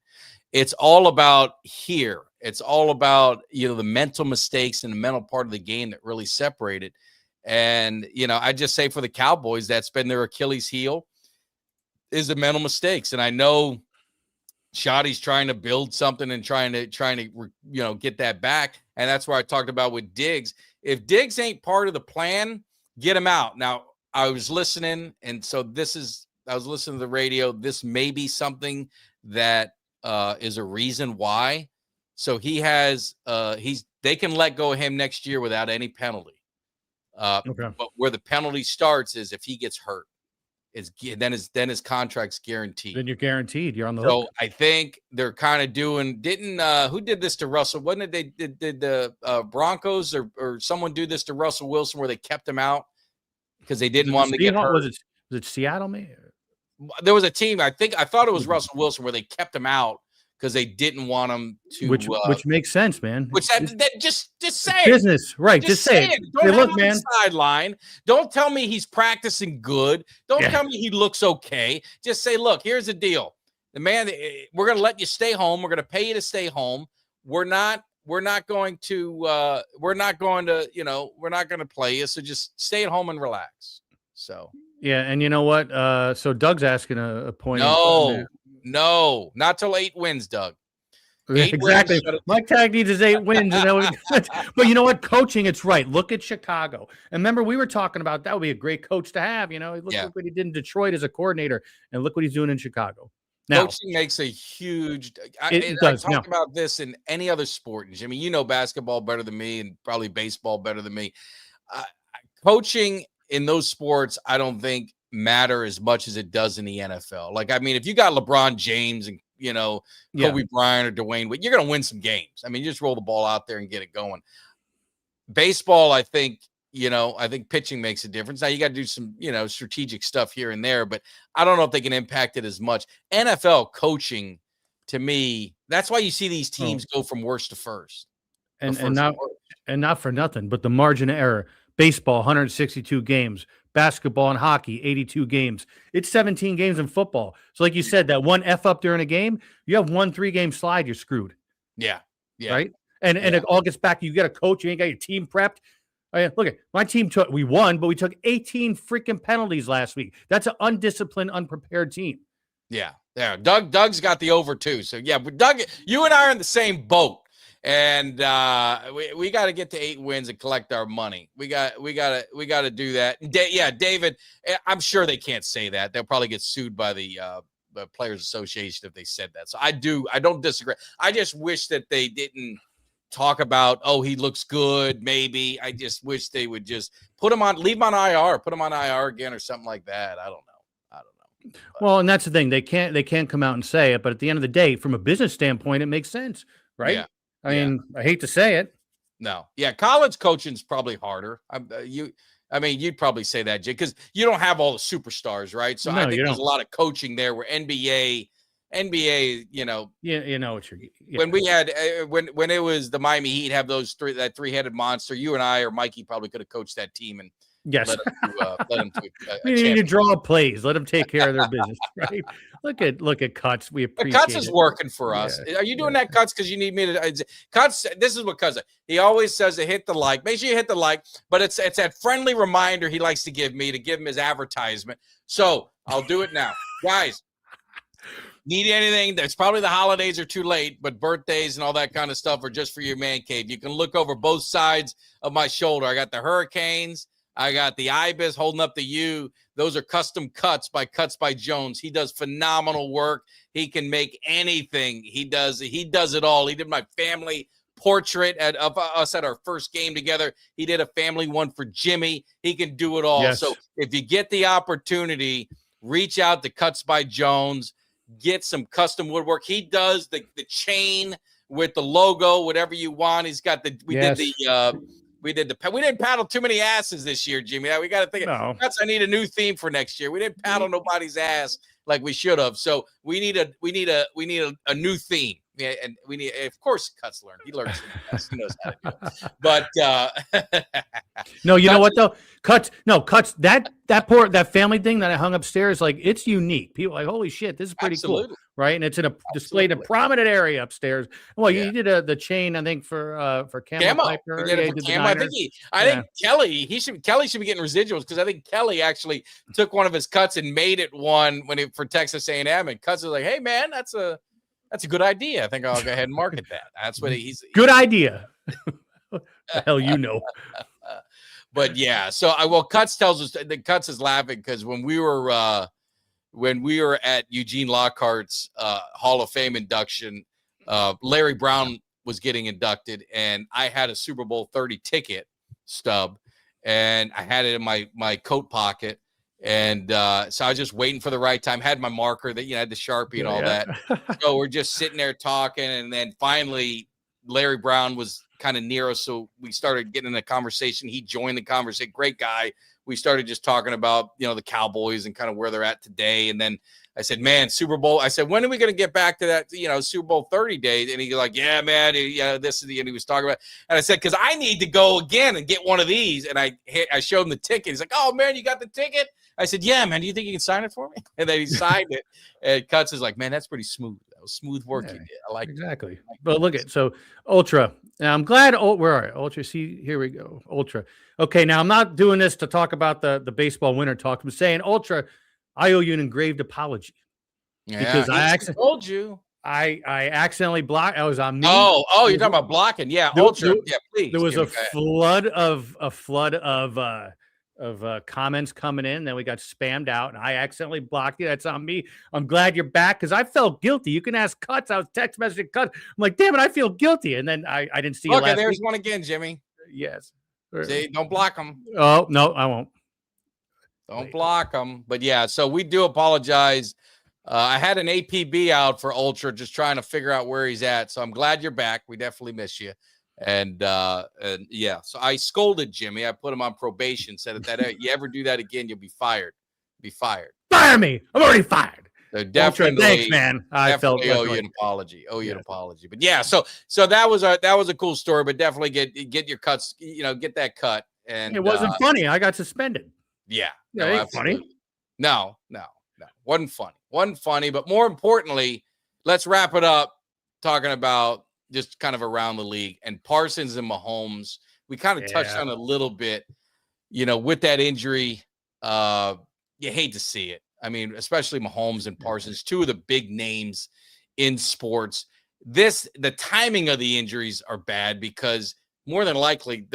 It's all about here. It's all about, the mental mistakes and the mental part of the game that really separate it. And, I just say for the Cowboys, that's been their Achilles heel is the mental mistakes. And I know Shoddy's trying to build something and trying to get that back. And that's where I talked about with Diggs. If Diggs ain't part of the plan, get him out. Now, I was listening. And so I was listening to the radio. This may be something that is a reason why. So he has they can let go of him next year without any penalty. But where the penalty starts is if he gets hurt. Then his contract's guaranteed. Then you're guaranteed. You're on the hook. So I think they're kind of doing. Who did this to Russell? Wasn't it did the Broncos or someone do this to Russell Wilson where they kept him out because they didn't want him to get hurt? Was it Seattle? Maybe there was a team. I thought it was Russell Wilson where they kept him out because they didn't want him to. Which makes sense, man. Which just say it. Business, right? Just say it. Don't have him on the sideline. Don't tell me he's practicing good. Don't tell me he looks okay. Just say, look, here's the deal. The man, we're going to let you stay home. We're going to pay you to stay home. We're not going to play you. So just stay at home and relax. So yeah, and you know what? So Doug's asking a point. No, not till 8 wins, Doug. 8 exactly. Wins. Mike Tag needs his 8 wins. But you know what? Coaching, it's right. Look at Chicago. And remember, we were talking about that would be a great coach to have. Look what he did in Detroit as a coordinator, and look what he's doing in Chicago. Now, coaching makes a huge. I talk about this in any other sport. Jimmy, you know basketball better than me, and probably baseball better than me. Coaching in those sports, I don't think matter as much as it does in the NFL. Like, I mean, if you got LeBron James and Kobe Bryant or Dwayne Wade, you're going to win some games. I mean, you just roll the ball out there and get it going. Baseball, I think pitching makes a difference. Now you got to do some, strategic stuff here and there, but I don't know if they can impact it as much. NFL coaching, to me, that's why you see these teams go from worst to first. And not for nothing, but the margin of error. Baseball, 162 games. Basketball and hockey, 82 games. It's 17 games in football. So like you said, that one F up during a game, you have 1 3-game slide, you're screwed. Yeah. Right? And it all gets back. You get a coach, you ain't got your team prepped. Look at my team we won, but we took 18 freaking penalties last week. That's an undisciplined, unprepared team. Yeah. Doug's got the over too. So yeah, but Doug, you and I are in the same boat. And we got to get to 8 wins and collect our money. We got to do that. David, I'm sure they can't say that. They'll probably get sued by the Players Association if they said that. So I don't disagree. I just wish that they didn't talk about, he looks good. Maybe I just wish they would just leave him on IR, put him on IR again or something like that. I don't know. Well, and that's the thing. They can't come out and say it, but at the end of the day, from a business standpoint, it makes sense, right? Yeah. I mean, I hate to say it. No. Yeah, college coaching is probably harder. You'd probably say that, Jay, because you don't have all the superstars, right? So I think there's a lot of coaching there where NBA, what you're when we had when it was the Miami Heat have that 3-headed monster, you and I or Mikey probably could have coached that team and yes. Let them do we need to draw plays. Let them take care of their business, right? Look at Cuts. We appreciate Cuts is working for us. Yeah. Are you doing that, Cuts, because you need me to? Cuts. This is what Cuts. He always says to hit the like. Make sure you hit the like. But it's that friendly reminder he likes to give me to give him his advertisement. So I'll do it now, guys. Need anything? There's probably the holidays are too late, but birthdays and all that kind of stuff are just for your man cave. You can look over both sides of my shoulder. I got the Hurricanes. I got the Ibis holding up the U. Those are custom cuts by Jones. He does phenomenal work. He can make anything. He does it all. He did my family portrait of us at our first game together. He did a family one for Jimmy. He can do it all. Yes. So if you get the opportunity, reach out to Cuts by Jones. Get some custom woodwork. He does the chain with the logo, whatever you want. He's got we didn't paddle too many asses this year, Jimmy. We got to think. I need a new theme for next year. We didn't paddle nobody's ass like we should have. So we need a new theme. Yeah, and we need, of course, Cuts learned. He learns. He knows how to do it. But no, you know what though? Cuts. That family thing that I hung upstairs, like it's unique. People are like, holy shit, this is pretty cool, right? And it's displayed in a prominent area upstairs. Well, you did the chain, I think, for Camo. Piper. He did it for Camo. I think Kelly should be getting residuals because I think Kelly actually took one of his cuts and made it one for Texas A&M, and Cuts was like, hey man, that's a good idea. I think I'll go ahead and market that. That's what he's good idea. The hell, But yeah, so Cuts tells us that Cuts is laughing because when we were when we were at Eugene Lockhart's Hall of Fame induction, Larry Brown was getting inducted, and I had a Super Bowl 30 ticket stub, and I had it in my coat pocket. And so I was just waiting for the right time, had my marker that, had the Sharpie and all that. So we're just sitting there talking. And then finally Larry Brown was kind of near us. So we started getting in a conversation. He joined the conversation. Great guy. We started just talking about, the Cowboys and kind of where they're at today. And then I said, man, Super Bowl. I said, when are we going to get back to that, Super Bowl 30 days? And he's like, yeah, man. This is the end he was talking about. And I said, because I need to go again and get one of these. And I showed him the ticket. He's like, oh, man, you got the ticket? I said, yeah, man, do you think you can sign it for me? And then he signed it. And Cuts is like, man, that's pretty smooth. That was smooth work you did. I like exactly. But look at so Ultra. Now I'm glad. Where are you? Ultra? See, here we go. Ultra. Okay, now I'm not doing this to talk about the baseball winter talk. I'm saying, Ultra, I owe you an engraved apology. Yeah, because I told you. I accidentally blocked. I was on me. Oh, you're talking about blocking. Yeah, Ultra. Yeah, please. There was a flood of comments coming in. Then we got spammed out, and I accidentally blocked you. That's on me. I'm glad you're back because I felt guilty. You can ask Cuts. I was text messaging Cuts. I'm like, damn it, I feel guilty. And then I didn't see you last there's week. one again, Jimmy. Yes. See, don't block them. Oh, no, I won't. Don't block them. But yeah, so we do apologize. I had an APB out for Ultra, just trying to figure out where he's at. So I'm glad you're back. We definitely miss you. And yeah, so I scolded Jimmy. I put him on probation, said that you ever do that again, you'll be fired. Be fired. Fire me. I'm already fired. So definitely, Ultra, thanks, man. I felt owe you an apology. Owe you an apology. But yeah, so that was a cool story. But definitely get your cuts. Get that cut. And it wasn't funny. I got suspended. Yeah, no, it ain't funny. No, wasn't funny. Wasn't funny. But more importantly, let's wrap it up talking about just kind of around the league and Parsons and Mahomes. We kind of touched on a little bit. With that injury, you hate to see it. I mean, especially Mahomes and Parsons, two of the big names in sports. The timing of the injuries are bad because more than likely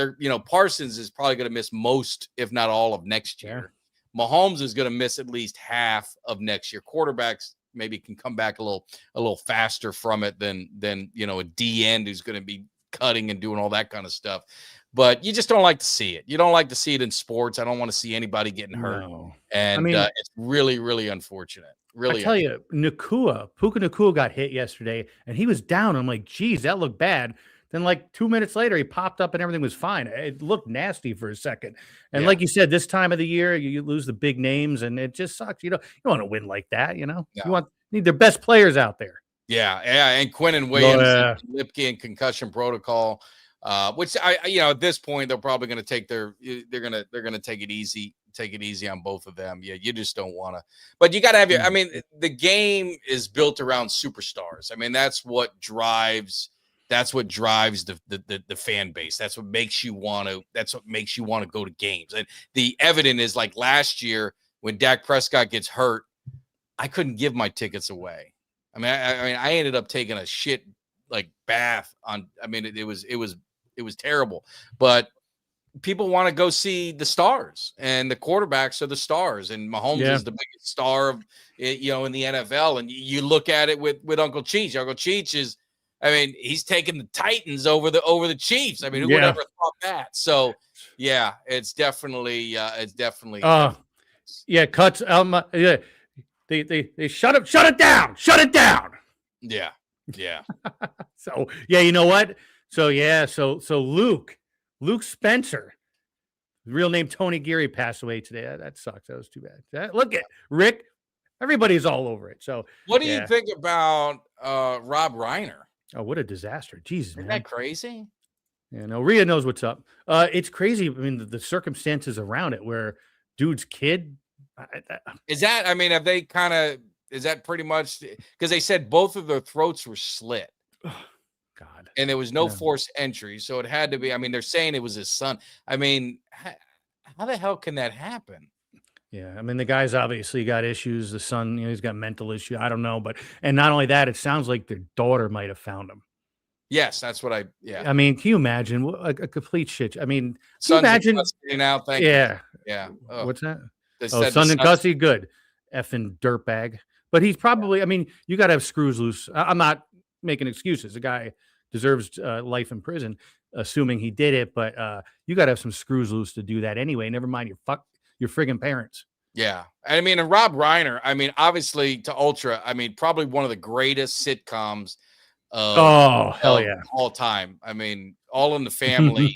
Parsons is probably going to miss most, if not all, of next year. Mahomes is going to miss at least half of next year. Quarterbacks maybe can come back a little faster from it than a D end who's going to be cutting and doing all that kind of stuff. But you just don't like to see it. You don't like to see it in sports. I don't want to see anybody getting hurt. No. And it's really, really unfortunate. Really, I tell you, Puka Nacua got hit yesterday, and he was down. I'm like, geez, that looked bad. Then like 2 minutes later, he popped up and everything was fine. It looked nasty for a second. And like you said, this time of the year, you lose the big names, and it just sucks. You don't want to win like that. You need their best players out there. Yeah. And Quinnen Williams, Lipke and concussion protocol. Which at this point they're probably going to take they're going to take it easy on both of them. Yeah, you just don't want to. But you got to have I mean, the game is built around superstars. I mean, that's what drives the fan base. That's what makes you want to go to games. And the evidence is like last year when Dak Prescott gets hurt, I couldn't give my tickets away. I mean, I ended up taking a shit like bath on. I mean, it was terrible, but people want to go see the stars, and the quarterbacks are the stars, and Mahomes is the biggest star of in the NFL. And you look at it with Uncle Cheech. Uncle Cheech is, I mean, he's taking the Titans over the Chiefs. I mean, who would ever thought that? So yeah, it's definitely Cuts. They shut it down. Yeah. So you know what? So Luke Spencer, real name Tony Geary, passed away today. That sucks. That was too bad. Look at Rick. Everybody's all over it. So what do you think about Rob Reiner? Oh, what a disaster. Jesus, Isn't that crazy? Yeah, no, Rhea knows what's up. It's crazy. I mean, the circumstances around it where dude's kid. Is that pretty much because they said both of their throats were slit? God. And there was no forced entry. So it had to be. I mean, they're saying it was his son. I mean, how the hell can that happen? Yeah. I mean, the guy's obviously got issues. The son, he's got mental issues. I don't know. And not only that, it sounds like their daughter might have found him. Yes, that's what I mean, can you imagine a complete shit? I mean, can you imagine now? Yeah. Yeah. What's that? They son in custody. Good. effing dirtbag. But he's probably, I mean, you got to have screws loose. I'm not making excuses. The guy deserves life in prison, assuming he did it. But you got to have some screws loose to do that anyway. Never mind your friggin' parents. Yeah. I mean, and Rob Reiner, I mean, obviously to Ultra, I mean, probably one of the greatest sitcoms of all time. I mean, All in the Family.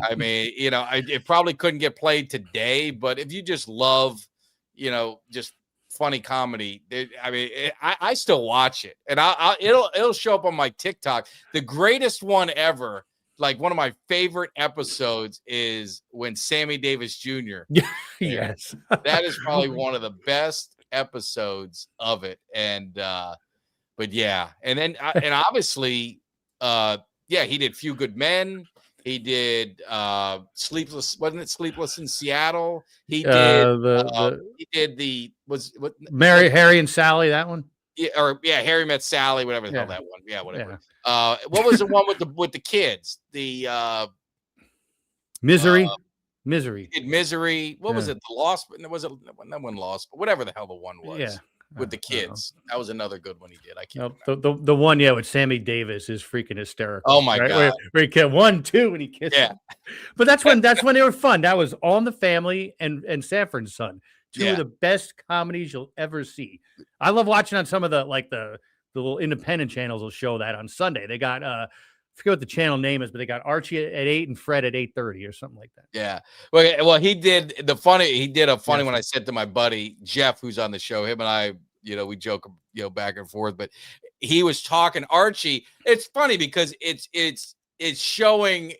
I mean, you know, it probably couldn't get played today, but if you just love, you know, just funny comedy, I still watch it, and it'll show up on my TikTok. The greatest one ever, like one of my favorite episodes, is when Sammy Davis Jr. Yes, that is probably one of the best episodes of it, and but yeah, and then and obviously, he did Few Good Men. He did Sleepless, wasn't it Sleepless in Seattle? He did Harry and Sally, that one? Yeah, Harry Met Sally, whatever the hell that one. Yeah, whatever. Yeah. What was the one with the kids? The Misery. Misery. What was it? The Lost? Was it that one Lost? Whatever the hell the one was. Yeah. With the kids. That was another good one he did. I can't remember. The one, with Sammy Davis is freaking hysterical. Oh my God. Where he killed 1, 2 and he kissed him. But that's when they were fun. That was All in the Family and Sanford and Son. Two of the best comedies you'll ever see. I love watching on some of the little independent channels will show that on Sunday. They got I forget what the channel name is, but they got Archie at 8 and Fred at 8:30 or something like that. Yeah. Well, he did a funny one I said to my buddy Jeff, who's on the show. Him and I, we joke, back and forth, but he was talking Archie. It's funny because it's showing,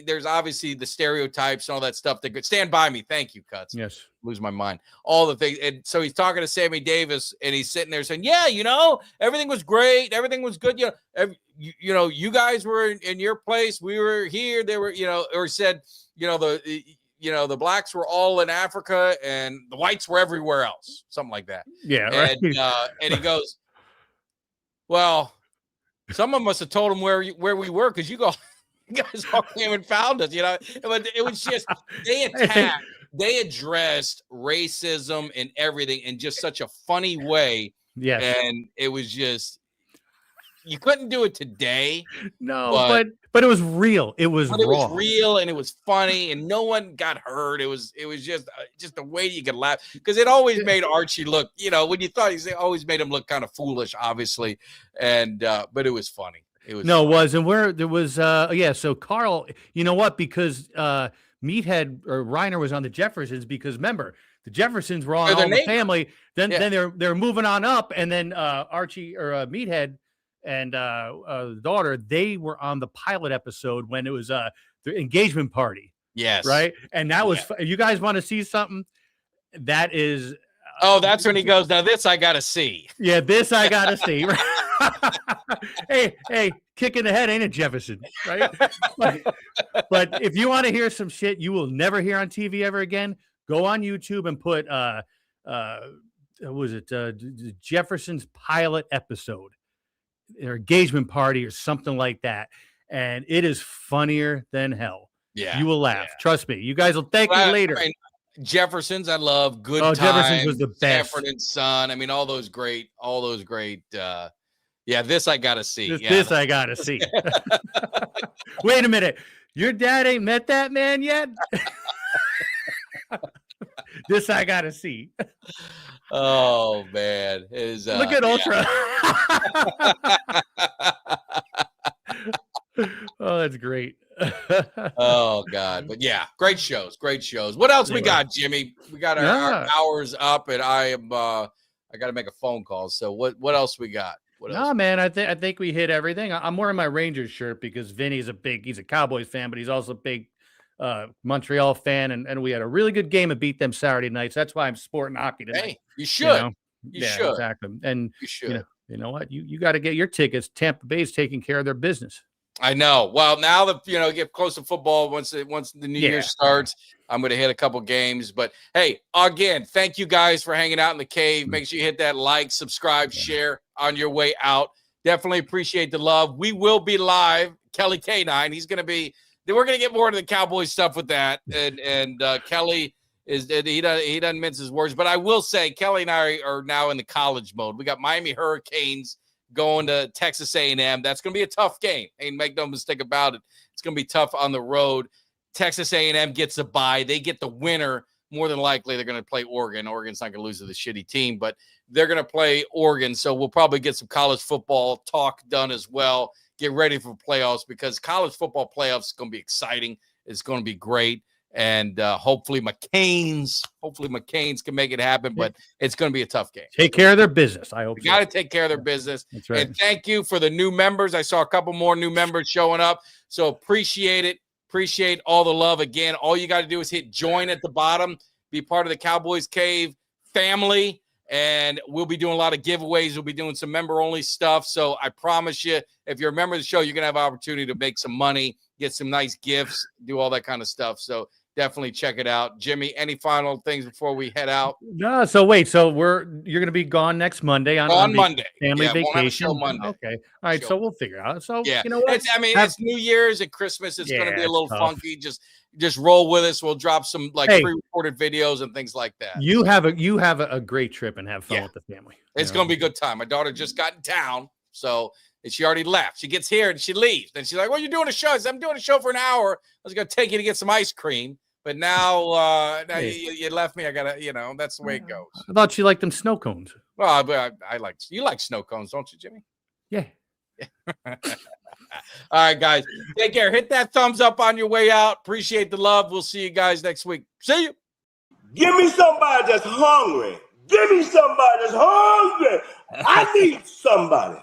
there's obviously the stereotypes and all that stuff that could Stand By Me. Thank you, Cuts. Yes. Lose my mind. All the things. And so he's talking to Sammy Davis and he's sitting there saying, yeah, everything was great. Everything was good. You guys were in your place. We were here. They were, or said, the blacks were all in Africa and the whites were everywhere else. Something like that. Yeah. Right. And he goes, well, someone must have told him where we were, because you guys all came and found us, But it was just they addressed racism and everything in just such a funny way. Yes. And it was just, you couldn't do it today. No, but it was real. It was raw. It was real and it was funny and no one got hurt. It was just a way you could laugh, because it always made Archie look, when you thought he always made him look kind of foolish, obviously. And but it was funny. It was funny. It was. And where there was so Carl, you know what? Because Meathead or Reiner was on the Jeffersons, because remember, the Jeffersons were on All in the Family. Then they're moving on up, and then Archie or Meathead and the daughter, they were on the pilot episode when it was the engagement party. Yes. Right. And that was, you guys want to see something? That is. That's when he goes, now this I got to see. Yeah, this I got to see. Hey, kick in the head, ain't it, Jefferson? Right. But if you want to hear some shit you will never hear on TV ever again, go on YouTube and put, what was it? The Jefferson's pilot episode. Their engagement party or something like that, and it is funnier than hell. Yeah, you will laugh. Yeah. Trust me. You guys will thank me later. Jefferson's, I love. Good Times. Jefferson's was the best. Sanford and Son. I mean, all those great. This I gotta see. This I gotta see. Wait a minute. Your dad ain't met that man yet? This I gotta see. Oh man, look at Ultra. Oh, that's great. Oh God, but yeah, great shows. What else we got, Jimmy? We got our hours up, and I got to make a phone call. So what else we got? Man, I think we hit everything. I'm wearing my Rangers shirt because Vinny's he's a Cowboys fan, but he's also a big Montreal fan, and we had a really good game and beat them Saturday nights. That's why I'm sporting hockey tonight. Hey, you should. You should. Exactly. And you should. You know what? You got to get your tickets. Tampa Bay's taking care of their business. I know. Well, now that get close to football, once the new year starts, I'm going to hit a couple games. But hey, again, thank you guys for hanging out in the cave. Make sure you hit that like, subscribe, share on your way out. Definitely appreciate the love. We will be live. Kelly K9, he's going to be. We're going to get more into the Cowboys stuff with that, and Kelly is that he doesn't mince his words. But I will say, Kelly and I are now in the college mode. We got Miami Hurricanes going to Texas A&M. That's going to be a tough game. Ain't make no mistake about it. It's going to be tough on the road. Texas A&M gets a bye. They get the winner. More than likely, they're going to play Oregon. Oregon's not going to lose to the shitty team, but they're going to play Oregon. So we'll probably get some college football talk done as well. Get ready for playoffs because college football playoffs is going to be exciting. It's going to be great. And hopefully McCain's can make it happen, but it's going to be a tough game. Take care of their business. I hope you got to take care of their business. That's right. And thank you for the new members. I saw a couple more new members showing up. So appreciate it. Appreciate all the love. Again, all you got to do is hit join at the bottom, be part of the Cowboys Cave family, and we'll be doing a lot of giveaways. We'll be doing some member-only stuff. So I promise you, if you're a member of the show, you're going to have an opportunity to make some money, get some nice gifts, do all that kind of stuff. So definitely check it out. Jimmy, any final things before we head out? No, so wait, so you're going to be gone next Monday on Monday. Family vacation. Won't have a show Monday. Okay. All right, so we'll figure it out. So yeah, you know what? It's New Year's and Christmas. It's going to be a little funky. Just roll with us. We'll drop some pre-recorded videos and things like that. You have a great trip and have fun with the family. It's going to be a good time. My daughter just got in town, so she already left. She gets here and she leaves. Then she's like, "Well, you're doing a show." I said, "I'm doing a show for an hour. I was going to take you to get some ice cream." But now you left me. I gotta, that's the way it goes. I thought you liked them snow cones. Well, you like snow cones, don't you, Jimmy? Yeah. All right, guys. Take care. Hit that thumbs up on your way out. Appreciate the love. We'll see you guys next week. See you. Give me somebody that's hungry. Give me somebody that's hungry. I need somebody.